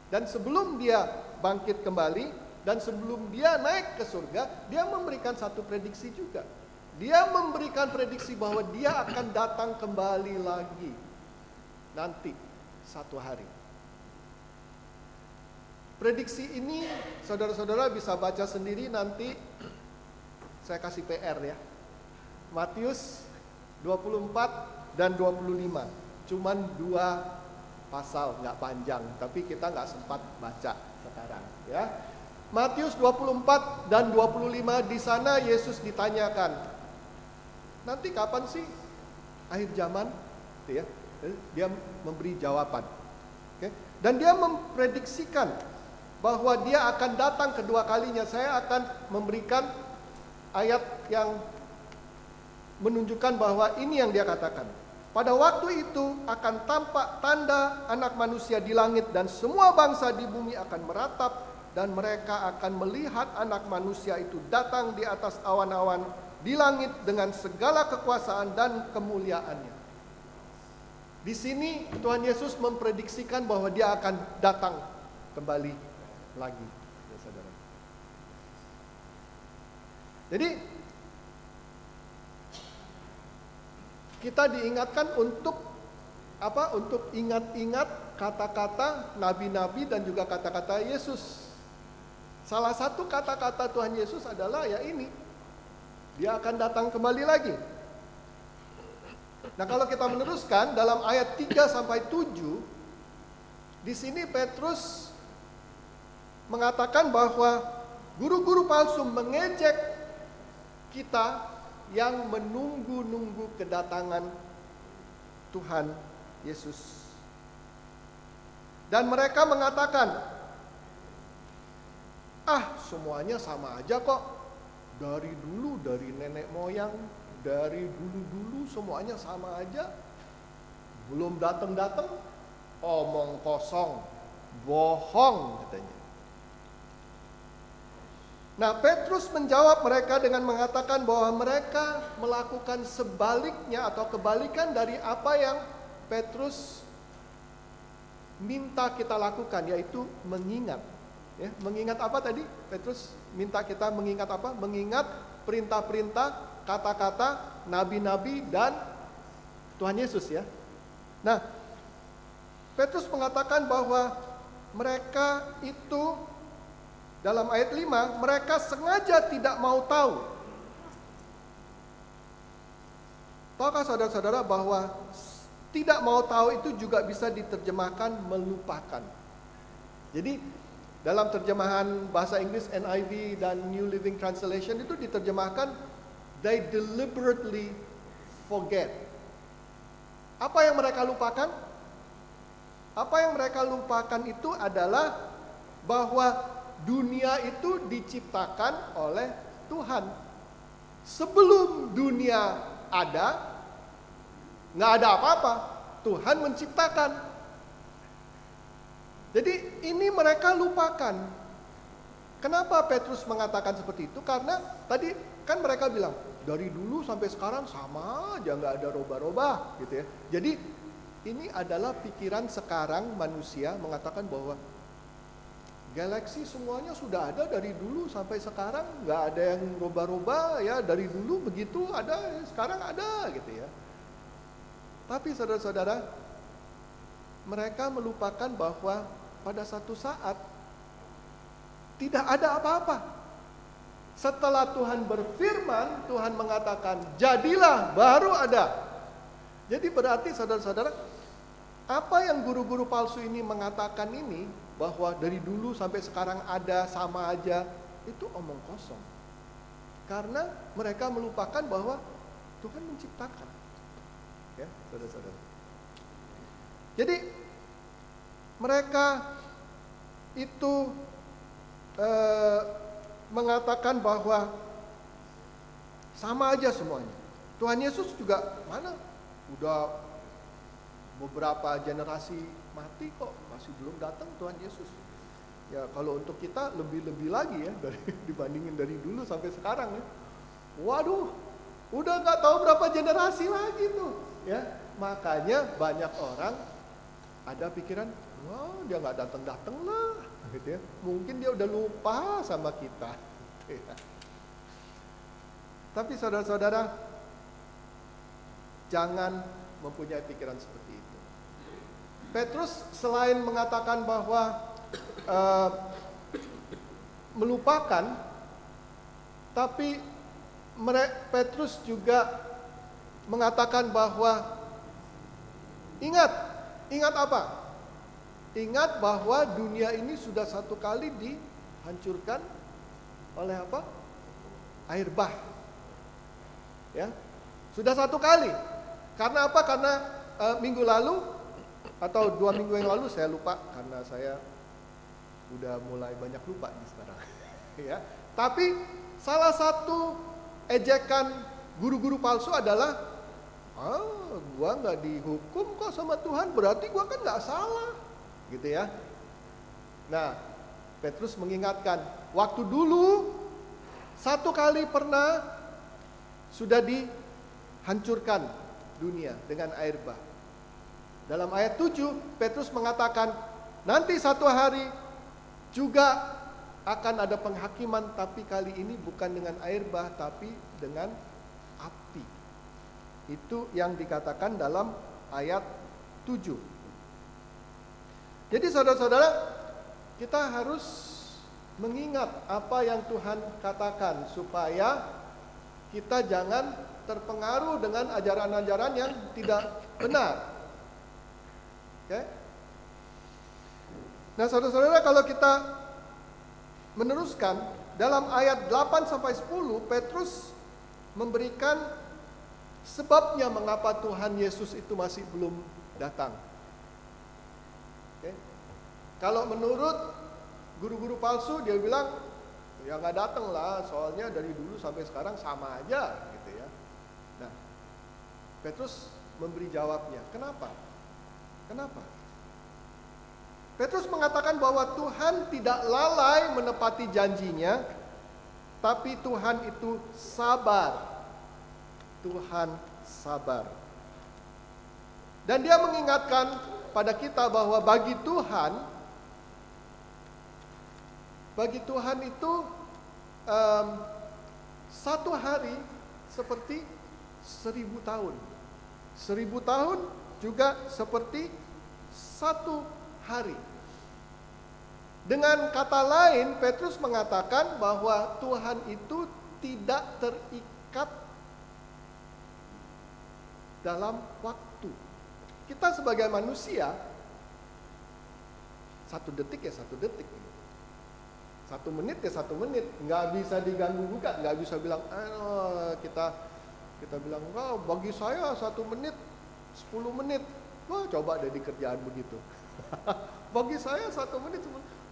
dan sebelum dia bangkit kembali, dan sebelum dia naik ke surga, dia memberikan satu prediksi juga. Dia memberikan prediksi bahwa dia akan datang kembali lagi nanti satu hari. Prediksi ini saudara-saudara bisa baca sendiri nanti saya kasih PR ya. Matius 24 dan 25. Cuman 2 pasal, nggak panjang, tapi kita nggak sempat baca sekarang ya. Matius 24 dan 25, di sana Yesus ditanyakan, nanti kapan sih akhir zaman? Gitu ya. Dia memberi jawaban. Oke. Dan dia memprediksikan bahwa dia akan datang kedua kalinya. Saya akan memberikan ayat yang menunjukkan bahwa ini yang dia katakan. Pada waktu itu akan tampak tanda Anak Manusia di langit, dan semua bangsa di bumi akan meratap, dan mereka akan melihat Anak Manusia itu datang di atas awan-awan di langit dengan segala kekuasaan dan kemuliaannya. Di sini Tuhan Yesus memprediksikan bahwa dia akan datang kembali lagi, ya saudara. Jadi kita diingatkan untuk apa? Untuk ingat-ingat kata-kata nabi-nabi dan juga kata-kata Yesus. Salah satu kata-kata Tuhan Yesus adalah ya ini, dia akan datang kembali lagi. Nah, kalau kita meneruskan dalam ayat 3 sampai 7, di sini Petrus mengatakan bahwa guru-guru palsu mengejek kita yang menunggu-nunggu kedatangan Tuhan Yesus. Dan mereka mengatakan, semuanya sama aja kok. Dari dulu, dari nenek moyang, dari dulu-dulu semuanya sama aja. Belum datang-datang, omong kosong, bohong katanya. Nah, Petrus menjawab mereka dengan mengatakan bahwa mereka melakukan sebaliknya atau kebalikan dari apa yang Petrus minta kita lakukan, yaitu mengingat. Ya, mengingat apa tadi? Petrus minta kita mengingat apa? Mengingat perintah-perintah, kata-kata nabi-nabi dan Tuhan Yesus ya. Nah, Petrus mengatakan bahwa mereka itu dalam ayat 5, mereka sengaja tidak mau tahu. Tahukah saudara-saudara bahwa tidak mau tahu itu juga bisa diterjemahkan melupakan. Jadi dalam terjemahan bahasa Inggris NIV dan New Living Translation itu diterjemahkan they deliberately forget. Apa yang mereka lupakan? Apa yang mereka lupakan itu adalah bahwa dunia itu diciptakan oleh Tuhan. Sebelum dunia ada, nggak ada apa-apa. Tuhan menciptakan. Jadi ini mereka lupakan. Kenapa Petrus mengatakan seperti itu? Karena tadi kan mereka bilang, dari dulu sampai sekarang sama aja, nggak ada robah-robah gitu ya. Jadi ini adalah pikiran sekarang manusia mengatakan bahwa galaksi semuanya sudah ada dari dulu sampai sekarang, nggak ada yang robah-robah ya, dari dulu begitu ada, sekarang ada gitu ya. Tapi saudara-saudara, mereka melupakan bahwa pada satu saat tidak ada apa-apa. Setelah Tuhan berfirman, Tuhan mengatakan, jadilah, baru ada. Jadi berarti saudara-saudara, apa yang guru-guru palsu ini mengatakan ini, bahwa dari dulu sampai sekarang ada sama aja, itu omong kosong. Karena mereka melupakan bahwa Tuhan menciptakan. Ya, saudara-saudara. Jadi mereka itu mengatakan bahwa sama aja semuanya. Tuhan Yesus juga mana? Udah beberapa generasi mati kok, masih belum datang Tuhan Yesus. Ya kalau untuk kita lebih-lebih lagi ya dibandingin dari dulu sampai sekarang ya. Waduh, udah nggak tahu berapa generasi lagi tuh ya. Makanya banyak orang ada pikiran, wah dia nggak datang-datang lah gitu ya. Mungkin dia udah lupa sama kita gitu ya. Tapi saudara-saudara, jangan mempunyai pikiran seperti itu. Petrus selain mengatakan bahwa melupakan, tapi Petrus juga mengatakan bahwa ingat apa? Ingat bahwa dunia ini sudah satu kali dihancurkan oleh apa? Air bah. Ya. Sudah satu kali. Karena apa? Karena minggu lalu atau 2 minggu yang lalu, saya lupa karena saya udah mulai banyak lupa nih sekarang. Ya. Tapi salah satu ejekan guru-guru palsu adalah, gua nggak dihukum kok sama Tuhan, berarti gua kan nggak salah, gitu ya. Nah, Petrus mengingatkan, waktu dulu satu kali pernah sudah dihancurkan dunia dengan air bah. Dalam ayat 7, Petrus mengatakan, nanti satu hari juga akan ada penghakiman, tapi kali ini bukan dengan air bah, tapi dengan api. Itu yang dikatakan dalam ayat 7. Jadi saudara-saudara, kita harus mengingat apa yang Tuhan katakan, supaya kita jangan terpengaruh dengan ajaran-ajaran yang tidak benar. Oke? Nah saudara-saudara, kalau kita meneruskan dalam ayat 8 sampai 10, Petrus memberikan sebabnya mengapa Tuhan Yesus itu masih belum datang. Oke. Kalau menurut guru-guru palsu, dia bilang ya nggak datang lah, soalnya dari dulu sampai sekarang sama aja, gitu ya. Nah, Petrus memberi jawabnya. Kenapa? Petrus mengatakan bahwa Tuhan tidak lalai menepati janjinya, tapi Tuhan itu sabar. Tuhan sabar. Dan dia mengingatkan pada kita bahwa bagi Tuhan itu satu hari seperti 1000 tahun. 1000 tahun juga seperti satu hari. Dengan kata lain, Petrus mengatakan bahwa Tuhan itu tidak terikat dalam waktu. Kita sebagai manusia, 1 detik ya 1 detik. 1 menit ya 1 menit. Nggak bisa diganggu gugat, nggak bisa bilang, kita bilang, bagi saya 1 menit 10 menit. Wah, coba deh di kerjaan begitu. Bagi saya 1 menit,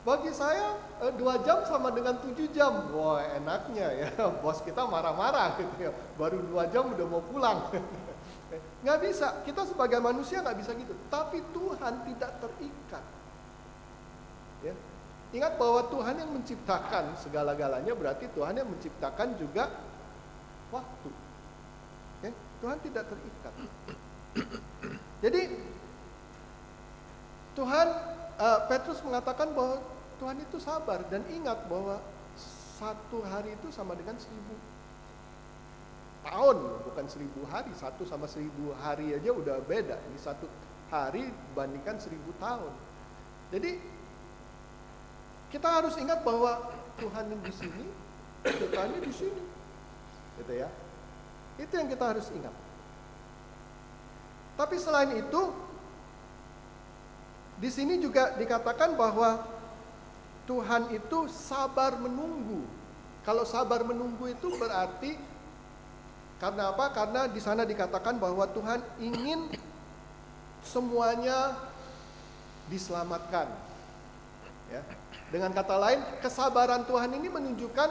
bagi saya 2 jam sama dengan 7 jam. Wah, enaknya ya, bos kita marah-marah gitu ya. Baru 2 jam udah mau pulang. Nggak bisa, kita sebagai manusia nggak bisa gitu. Tapi Tuhan tidak terikat. Ya. Ingat bahwa Tuhan yang menciptakan segala-galanya, berarti Tuhan yang menciptakan juga waktu. Ya. Tuhan tidak terikat. Jadi Petrus mengatakan bahwa Tuhan itu sabar, dan ingat bahwa 1 hari itu sama dengan 1000 tahun, bukan 1000 hari. 1 sama 1000 hari aja udah beda. Ini 1 hari dibandingkan 1000 tahun. Jadi kita harus ingat bahwa Tuhan yang di sini, Tuhan di sini, gitu ya. Itu yang kita harus ingat. Tapi selain itu, di sini juga dikatakan bahwa Tuhan itu sabar menunggu. Kalau sabar menunggu itu berarti karena apa? Karena di sana dikatakan bahwa Tuhan ingin semuanya diselamatkan. Ya. Dengan kata lain, kesabaran Tuhan ini menunjukkan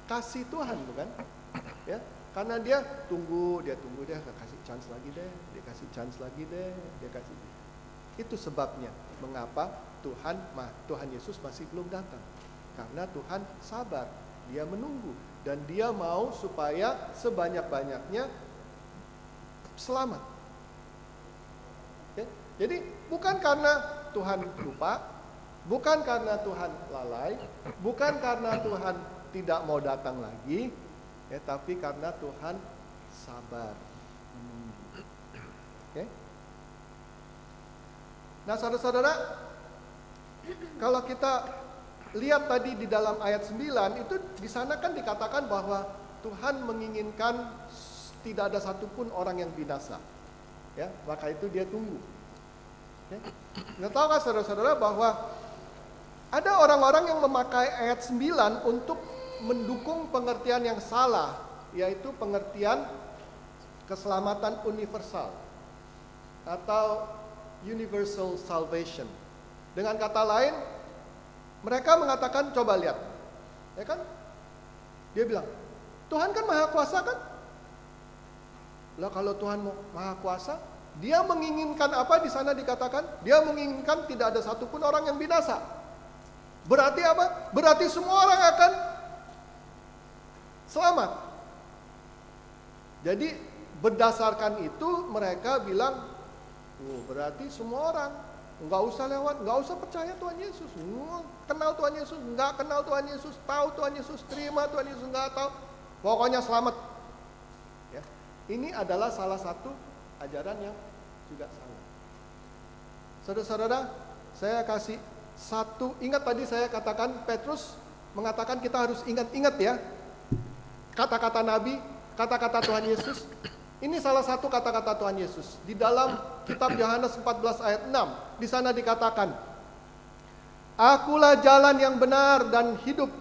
kasih Tuhan, bukan? Ya. Karena dia tunggu, kasih chance lagi deh, dia kasih chance lagi deh, dia kasih. Itu sebabnya mengapa Tuhan Yesus masih belum datang. Karena Tuhan sabar, dia menunggu, dan dia mau supaya sebanyak-banyaknya selamat. Ya? Jadi bukan karena Tuhan lupa, bukan karena Tuhan lalai, bukan karena Tuhan tidak mau datang lagi, ya, tapi karena Tuhan sabar menunggu. Oke? Nah, saudara-saudara, kalau kita lihat tadi di dalam ayat 9 itu, di sana kan dikatakan bahwa Tuhan menginginkan tidak ada satupun orang yang binasa. Ya, maka itu dia tunggu. Ya. Nah, tahukah saudara-saudara bahwa ada orang-orang yang memakai ayat 9 untuk mendukung pengertian yang salah, yaitu pengertian keselamatan universal atau universal salvation. Dengan kata lain, mereka mengatakan, coba lihat, ya kan? Dia bilang, Tuhan kan maha kuasa kan? Lah kalau Tuhan maha kuasa, dia menginginkan apa di sana dikatakan? Dia menginginkan tidak ada satupun orang yang binasa. Berarti apa? Berarti semua orang akan selamat. Jadi berdasarkan itu mereka bilang, oh, berarti semua orang nggak usah lewat, nggak usah percaya Tuhan Yesus, kenal Tuhan Yesus, nggak kenal Tuhan Yesus, tahu Tuhan Yesus, terima Tuhan Yesus, nggak tahu, pokoknya selamat. Ya. Ini adalah salah satu ajaran yang juga salah. Saudara-saudara, saya kasih satu, ingat tadi saya katakan Petrus mengatakan kita harus ingat-ingat ya kata-kata Nabi, kata-kata Tuhan Yesus. Ini salah satu kata-kata Tuhan Yesus. Di dalam kitab Yohanes 14 ayat 6, di sana dikatakan, Akulah jalan yang benar dan hidup.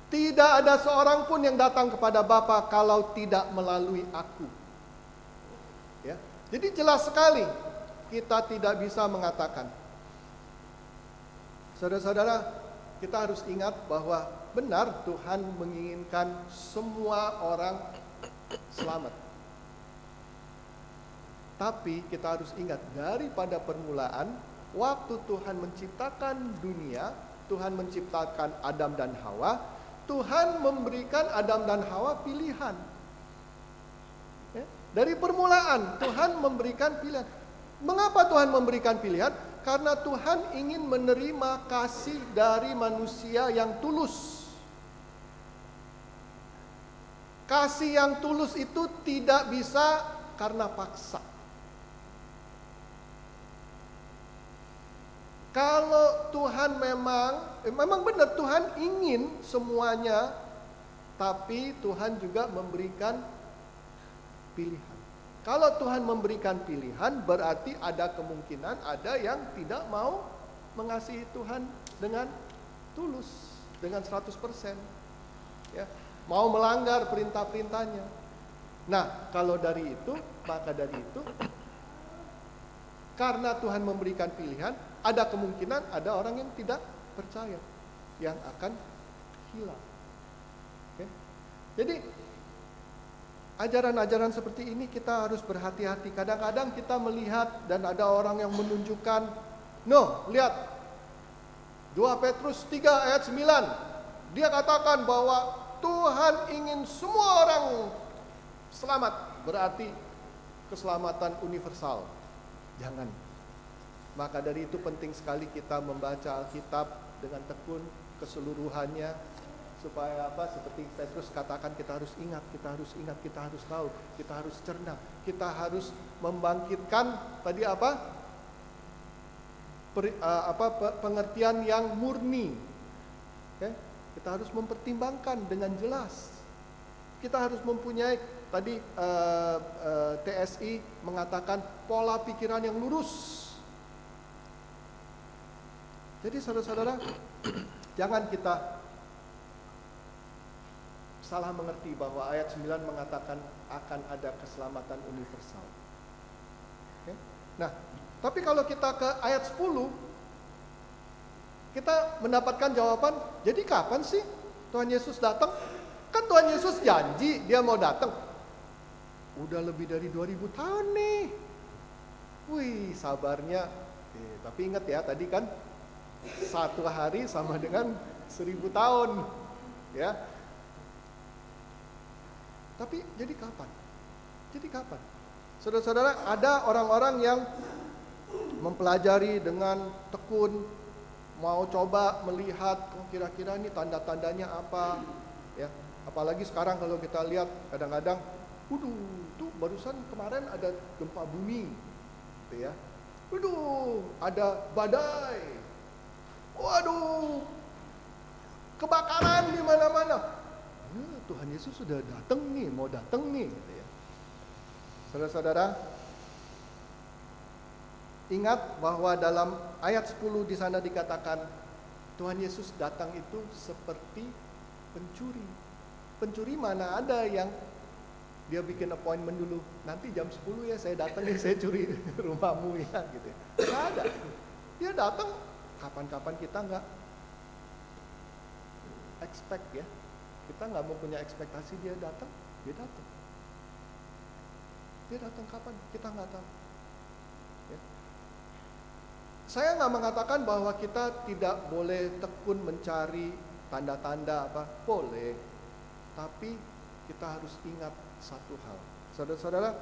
Tidak ada seorang pun yang datang kepada Bapa kalau tidak melalui aku. Ya. Jadi jelas sekali kita tidak bisa mengatakan. Saudara-saudara, kita harus ingat bahwa benar Tuhan menginginkan semua orang selamat. Tapi kita harus ingat, daripada permulaan, waktu Tuhan menciptakan dunia, Tuhan menciptakan Adam dan Hawa, Tuhan memberikan Adam dan Hawa pilihan. Ya, dari permulaan, Tuhan memberikan pilihan. Mengapa Tuhan memberikan pilihan? Karena Tuhan ingin menerima kasih dari manusia yang tulus. Kasih yang tulus itu tidak bisa karena paksa. Kalau Tuhan memang benar Tuhan ingin semuanya, tapi Tuhan juga memberikan pilihan. Kalau Tuhan memberikan pilihan, berarti ada kemungkinan ada yang tidak mau mengasihi Tuhan dengan tulus, dengan 100%. Ya, mau melanggar perintah-perintahnya. Nah, kalau dari itu, maka dari itu, karena Tuhan memberikan pilihan, ada kemungkinan ada orang yang tidak percaya, yang akan hilang. Oke? Jadi, ajaran-ajaran seperti ini kita harus berhati-hati. Kadang-kadang kita melihat dan ada orang yang menunjukkan, lihat, 2 Petrus 3 ayat 9, dia katakan bahwa Tuhan ingin semua orang selamat, berarti keselamatan universal. Jangan. Maka dari itu penting sekali kita membaca Alkitab dengan tekun keseluruhannya, supaya apa? Seperti Petrus katakan, kita harus ingat, kita harus tahu, kita harus cerna, kita harus membangkitkan tadi pengertian yang murni. Okay? Kita harus mempertimbangkan dengan jelas. Kita harus mempunyai tadi TSI mengatakan pola pikiran yang lurus. Jadi saudara-saudara, jangan kita salah mengerti bahwa ayat 9 mengatakan akan ada keselamatan universal. Okay? Nah, tapi kalau kita ke ayat 10, kita mendapatkan jawaban, jadi kapan sih Tuhan Yesus datang? Kan Tuhan Yesus janji dia mau datang. Udah lebih dari 2000 tahun nih. Wih, sabarnya. Tapi ingat ya, tadi kan 1 hari sama dengan 1000 tahun. Ya. Tapi jadi kapan? Jadi kapan? Saudara-saudara, ada orang-orang yang mempelajari dengan tekun, mau coba melihat kira-kira ini tanda-tandanya apa, ya. Apalagi sekarang kalau kita lihat kadang-kadang, tuh barusan kemarin ada gempa bumi, gitu ya. Ada badai. Waduh, kebakaran di mana-mana. Tuhan Yesus sudah datang nih, mau datang nih, gitu ya. Saudara-saudara, ingat bahwa dalam ayat 10 di sana dikatakan Tuhan Yesus datang itu seperti pencuri. Pencuri mana ada yang dia bikin appointment dulu, nanti jam 10 ya saya datang ya, saya curi rumahmu ya, gitu ya. Nggak ada. Dia datang kapan-kapan, kita nggak expect ya. Kita nggak mau punya ekspektasi dia datang, dia datang. Dia datang kapan? Kita nggak tahu. Ya. Saya nggak mengatakan bahwa kita tidak boleh tekun mencari tanda-tanda apa, boleh. Tapi kita harus ingat satu hal. Saudara-saudara,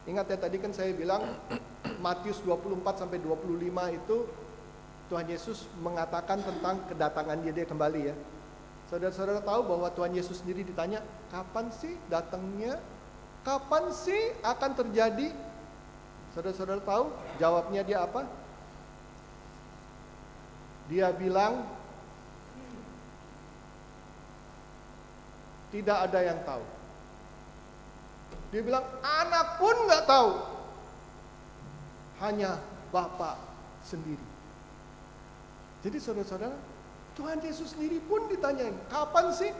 ingat ya tadi kan saya bilang Matius 24 sampai 25 itu Tuhan Yesus mengatakan tentang kedatangan dia kembali ya. Saudara-saudara tahu bahwa Tuhan Yesus sendiri ditanya, kapan sih datangnya? Kapan sih akan terjadi? Saudara-saudara tahu jawabnya dia apa? Dia bilang, tidak ada yang tahu. Dia bilang, anak pun nggak tahu. Hanya Bapa sendiri. Jadi saudara-saudara, Tuhan Yesus sendiri pun ditanyain, kapan sih?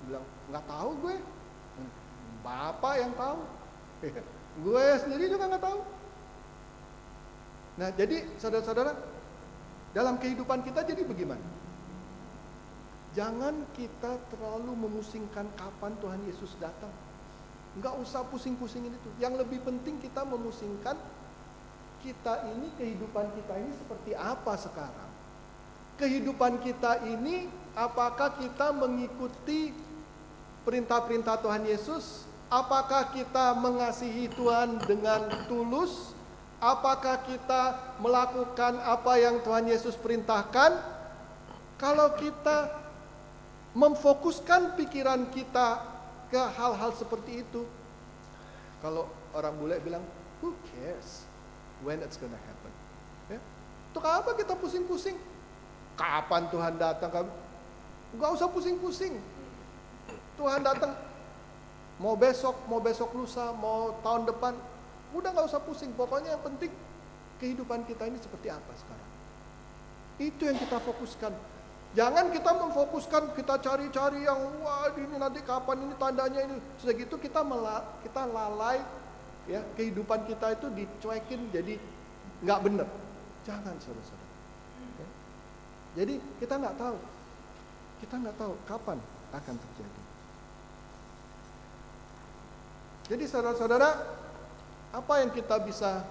Bilang, nggak tahu gue. Bapa yang tahu. Gue sendiri juga nggak tahu. Nah, jadi saudara-saudara, dalam kehidupan kita jadi bagaimana? Jangan kita terlalu memusingkan kapan Tuhan Yesus datang. Nggak usah pusing-pusingin itu. Yang lebih penting kita memusingkan kita ini, kehidupan kita ini seperti apa sekarang. Kehidupan kita ini, apakah kita mengikuti perintah-perintah Tuhan Yesus? Apakah kita mengasihi Tuhan dengan tulus? Apakah kita melakukan apa yang Tuhan Yesus perintahkan? Kalau kita memfokuskan pikiran kita ke hal-hal seperti itu, kalau orang bule bilang, who cares when it's gonna happen? Ya? Untuk apa kita pusing-pusing? Kapan Tuhan datang? Gak usah pusing-pusing. Tuhan datang mau besok lusa, mau tahun depan, udah gak usah pusing. Pokoknya yang penting kehidupan kita ini seperti apa sekarang. Itu yang kita fokuskan. Jangan kita memfokuskan, kita cari-cari yang wah ini nanti kapan ini tandanya ini. Sudah gitu kita lalai ya, kehidupan kita itu dicuekin jadi nggak benar. Jangan saudara-saudara. Ya. Jadi kita nggak tahu kapan akan terjadi. Jadi saudara-saudara, apa yang kita bisa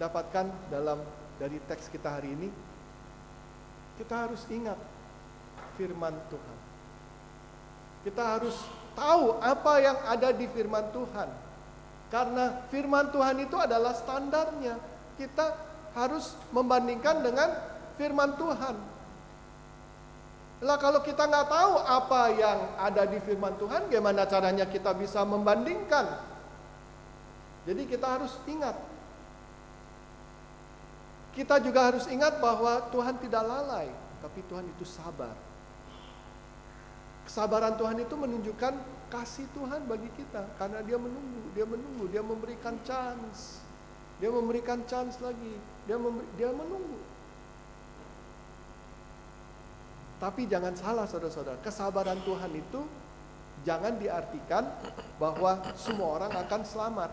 dapatkan dari teks kita hari ini? Kita harus ingat firman Tuhan. Kita harus tahu apa yang ada di firman Tuhan. Karena firman Tuhan itu adalah standarnya. Kita harus membandingkan dengan firman Tuhan. Lah kalau kita nggak tahu apa yang ada di firman Tuhan, gimana caranya kita bisa membandingkan? Jadi kita harus ingat. Kita juga harus ingat bahwa Tuhan tidak lalai, tapi Tuhan itu sabar. Kesabaran Tuhan itu menunjukkan kasih Tuhan bagi kita, karena Dia menunggu, Dia memberikan chance. Dia memberikan chance lagi, Dia menunggu. Tapi jangan salah saudara-saudara, kesabaran Tuhan itu jangan diartikan bahwa semua orang akan selamat.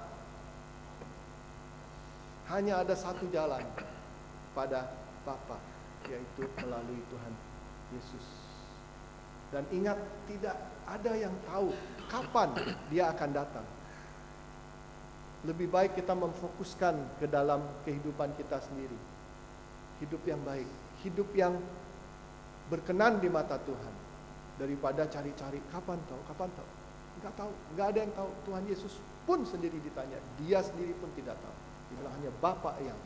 Hanya ada satu jalan pada Bapa, yaitu melalui Tuhan Yesus. Dan ingat, tidak ada yang tahu kapan Dia akan datang. Lebih baik kita memfokuskan ke dalam kehidupan kita sendiri. Hidup yang baik, hidup yang berkenan di mata Tuhan, daripada cari-cari kapan tahu. Enggak tahu, enggak ada yang tahu. Tuhan Yesus pun sendiri ditanya, Dia sendiri pun tidak tahu. Dia bilang hanya Bapa yang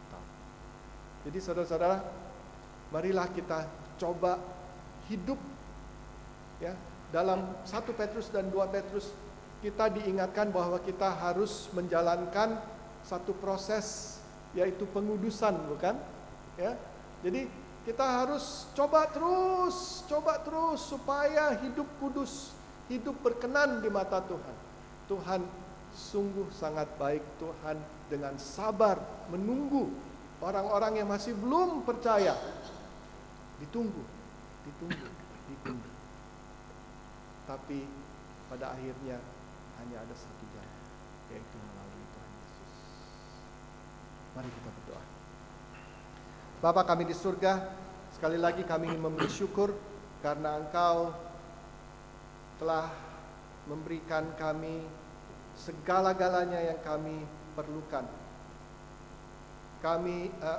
tahu. Jadi saudara-saudara, marilah kita coba hidup ya, dalam 1 Petrus dan 2 Petrus kita diingatkan bahwa kita harus menjalankan satu proses, yaitu pengudusan, bukan? Ya. Jadi kita harus coba terus supaya hidup kudus. hidup berkenan di mata Tuhan. Tuhan sungguh sangat baik. Tuhan dengan sabar menunggu orang-orang yang masih belum percaya. Ditunggu. Tapi pada akhirnya hanya ada satu jalan, yaitu melalui Tuhan Yesus. Mari kita berdoa. Bapa kami di surga, sekali lagi kami ingin memberi syukur karena Engkau telah memberikan kami segala-galanya yang kami perlukan.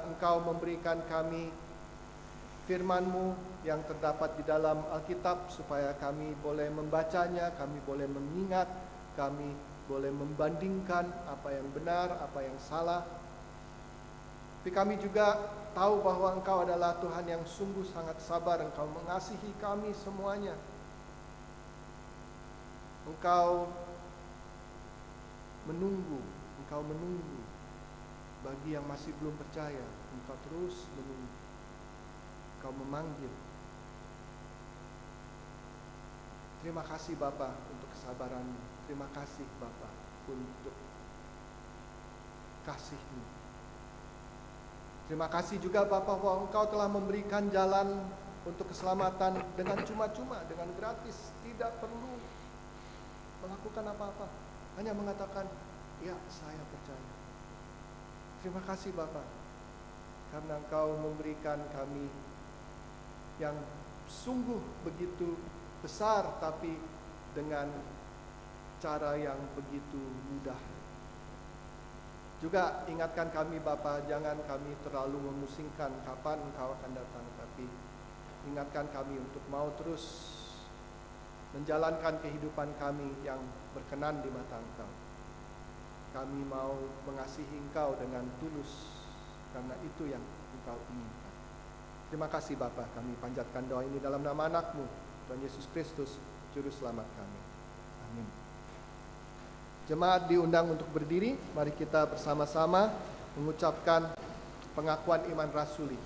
Engkau memberikan kami firman-Mu yang terdapat di dalam Alkitab supaya kami boleh membacanya, kami boleh mengingat, kami boleh membandingkan apa yang benar, apa yang salah. Tapi kami juga tahu bahwa Engkau adalah Tuhan yang sungguh sangat sabar. Engkau mengasihi kami semuanya. Engkau menunggu bagi yang masih belum percaya. Engkau terus menunggu. Engkau memanggil. Terima kasih Bapa untuk kesabaran-Mu. Terima kasih Bapa untuk kasih-Mu. Terima kasih juga Bapa bahwa Engkau telah memberikan jalan untuk keselamatan dengan cuma-cuma, dengan gratis. Tidak perlu melakukan apa-apa. Hanya mengatakan, ya saya percaya. Terima kasih Bapa, karena Engkau memberikan kami yang sungguh begitu besar, tapi dengan cara yang begitu mudah. Juga ingatkan kami Bapa, jangan kami terlalu memusingkan kapan Engkau akan datang, tapi ingatkan kami untuk mau terus menjalankan kehidupan kami yang berkenan di mata Engkau. Kami mau mengasihi Engkau dengan tulus, karena itu yang Engkau inginkan. Terima kasih Bapa, kami panjatkan doa ini dalam nama anak-Mu, Tuhan Yesus Kristus, Juru Selamat kami. Amin. Jemaat diundang untuk berdiri, mari kita bersama-sama mengucapkan pengakuan iman rasuli.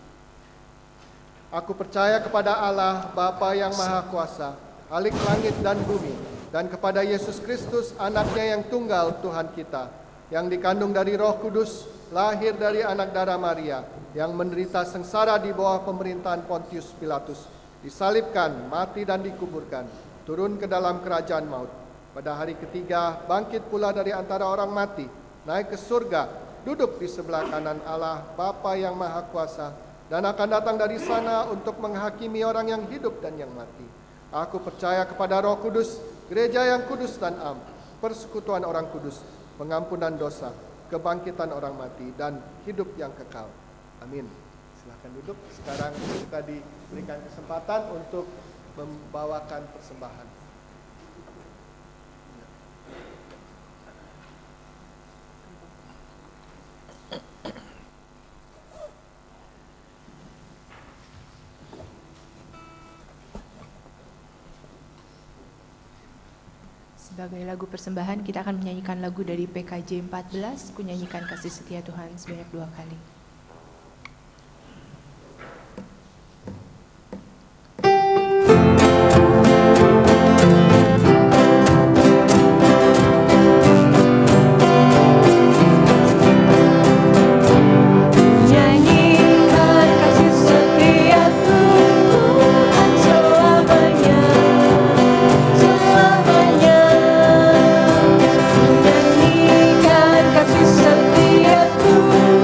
Aku percaya kepada Allah, Bapa yang Maha Kuasa, Khalik langit dan bumi, dan kepada Yesus Kristus, anaknya yang tunggal Tuhan kita, yang dikandung dari Roh Kudus, lahir dari anak darah Maria, yang menderita sengsara di bawah pemerintahan Pontius Pilatus, disalibkan, mati dan dikuburkan, turun ke dalam kerajaan maut. Pada hari ketiga, bangkit pula dari antara orang mati, naik ke surga, duduk di sebelah kanan Allah, Bapa yang Maha Kuasa, dan akan datang dari sana untuk menghakimi orang yang hidup dan yang mati. Aku percaya kepada Roh Kudus, gereja yang kudus dan am, persekutuan orang kudus, pengampunan dosa, kebangkitan orang mati, dan hidup yang kekal. Amin. Silakan duduk. Sekarang kita diberikan kesempatan untuk membawakan persembahan. Sebagai lagu persembahan, kita akan menyanyikan lagu dari PKJ 14, Ku Nyanyikan Kasih Setia Tuhan sebanyak 2 kali. Kasih setia Tuhan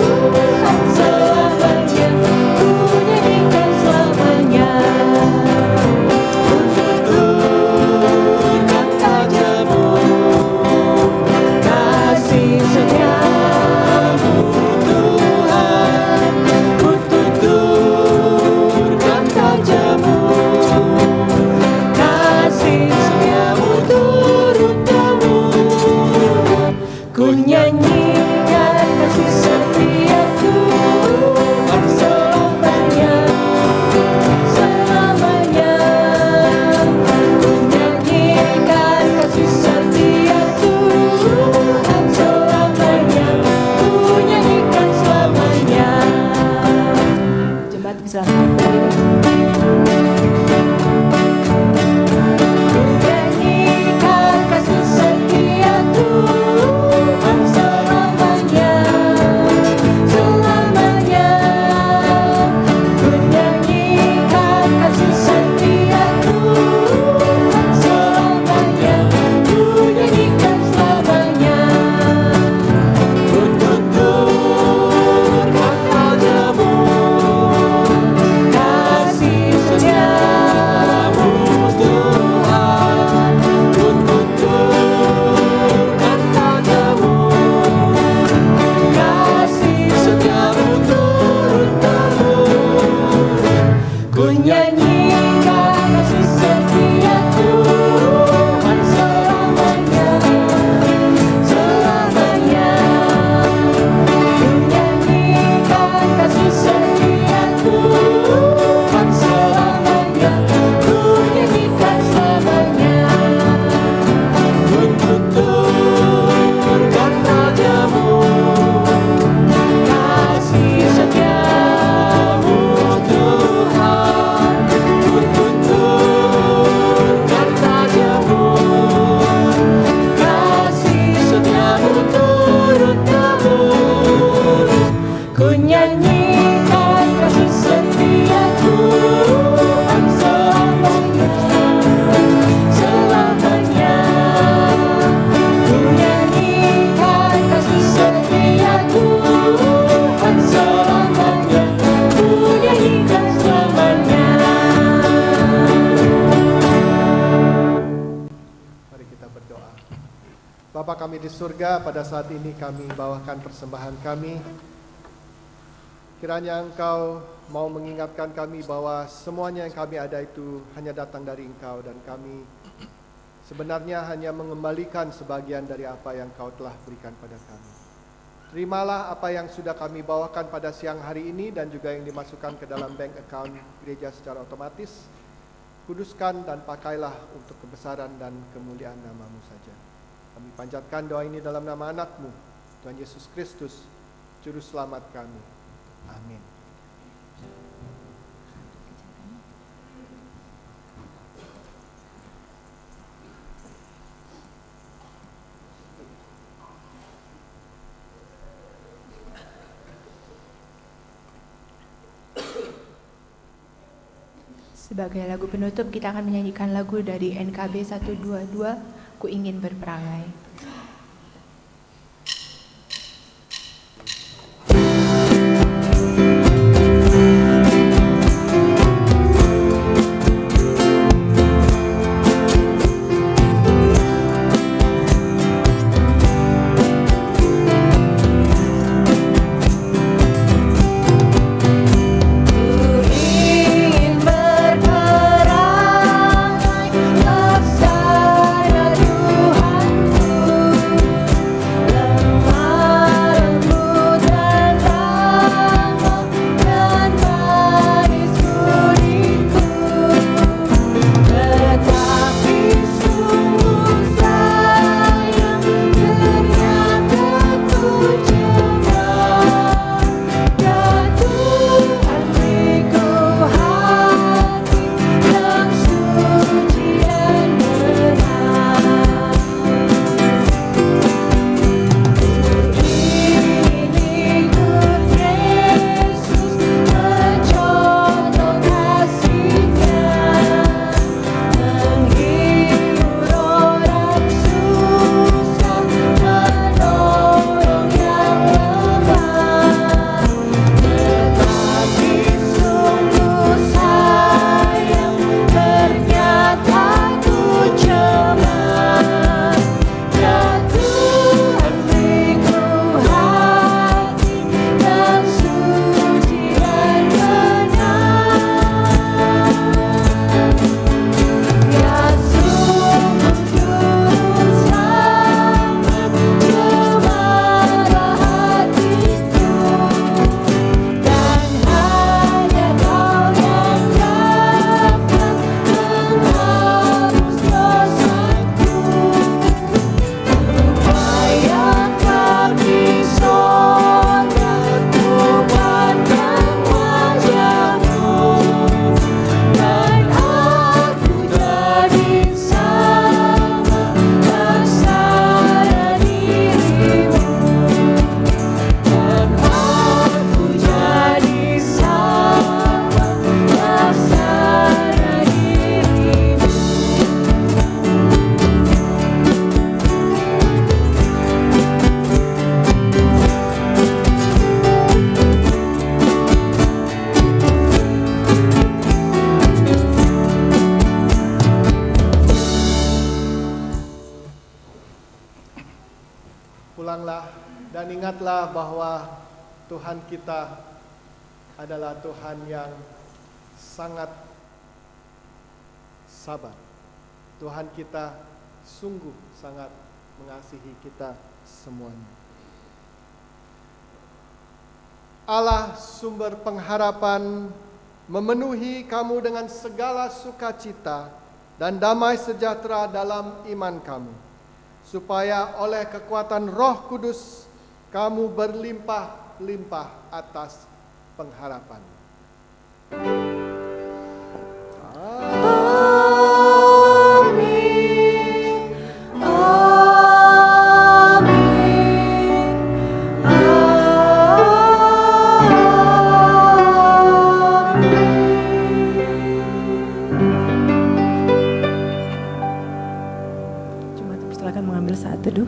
Bapa kami di surga, pada saat ini kami bawakan persembahan kami. Kiranya Engkau mau mengingatkan kami bahwa semuanya yang kami ada itu hanya datang dari Engkau, dan kami sebenarnya hanya mengembalikan sebagian dari apa yang Engkau telah berikan pada kami. Terimalah apa yang sudah kami bawakan pada siang hari ini dan juga yang dimasukkan ke dalam bank account gereja secara otomatis. Kuduskan dan pakailah untuk kebesaran dan kemuliaan nama-Mu saja. Kami panjatkan doa ini dalam nama anak-Mu, Tuhan Yesus Kristus, Juru Selamat kami. Amin. Sebagai lagu penutup, kita akan menyanyikan lagu dari NKB 122, Ku Ingin Berperangai. Pulanglah dan ingatlah bahwa Tuhan kita adalah Tuhan yang sangat sabar. Tuhan kita sungguh sangat mengasihi kita semuanya. Allah sumber pengharapan memenuhi kamu dengan segala sukacita dan damai sejahtera dalam iman kamu, supaya oleh kekuatan Roh Kudus kamu berlimpah-limpah atas pengharapan. Silakan mengambil saat teduh.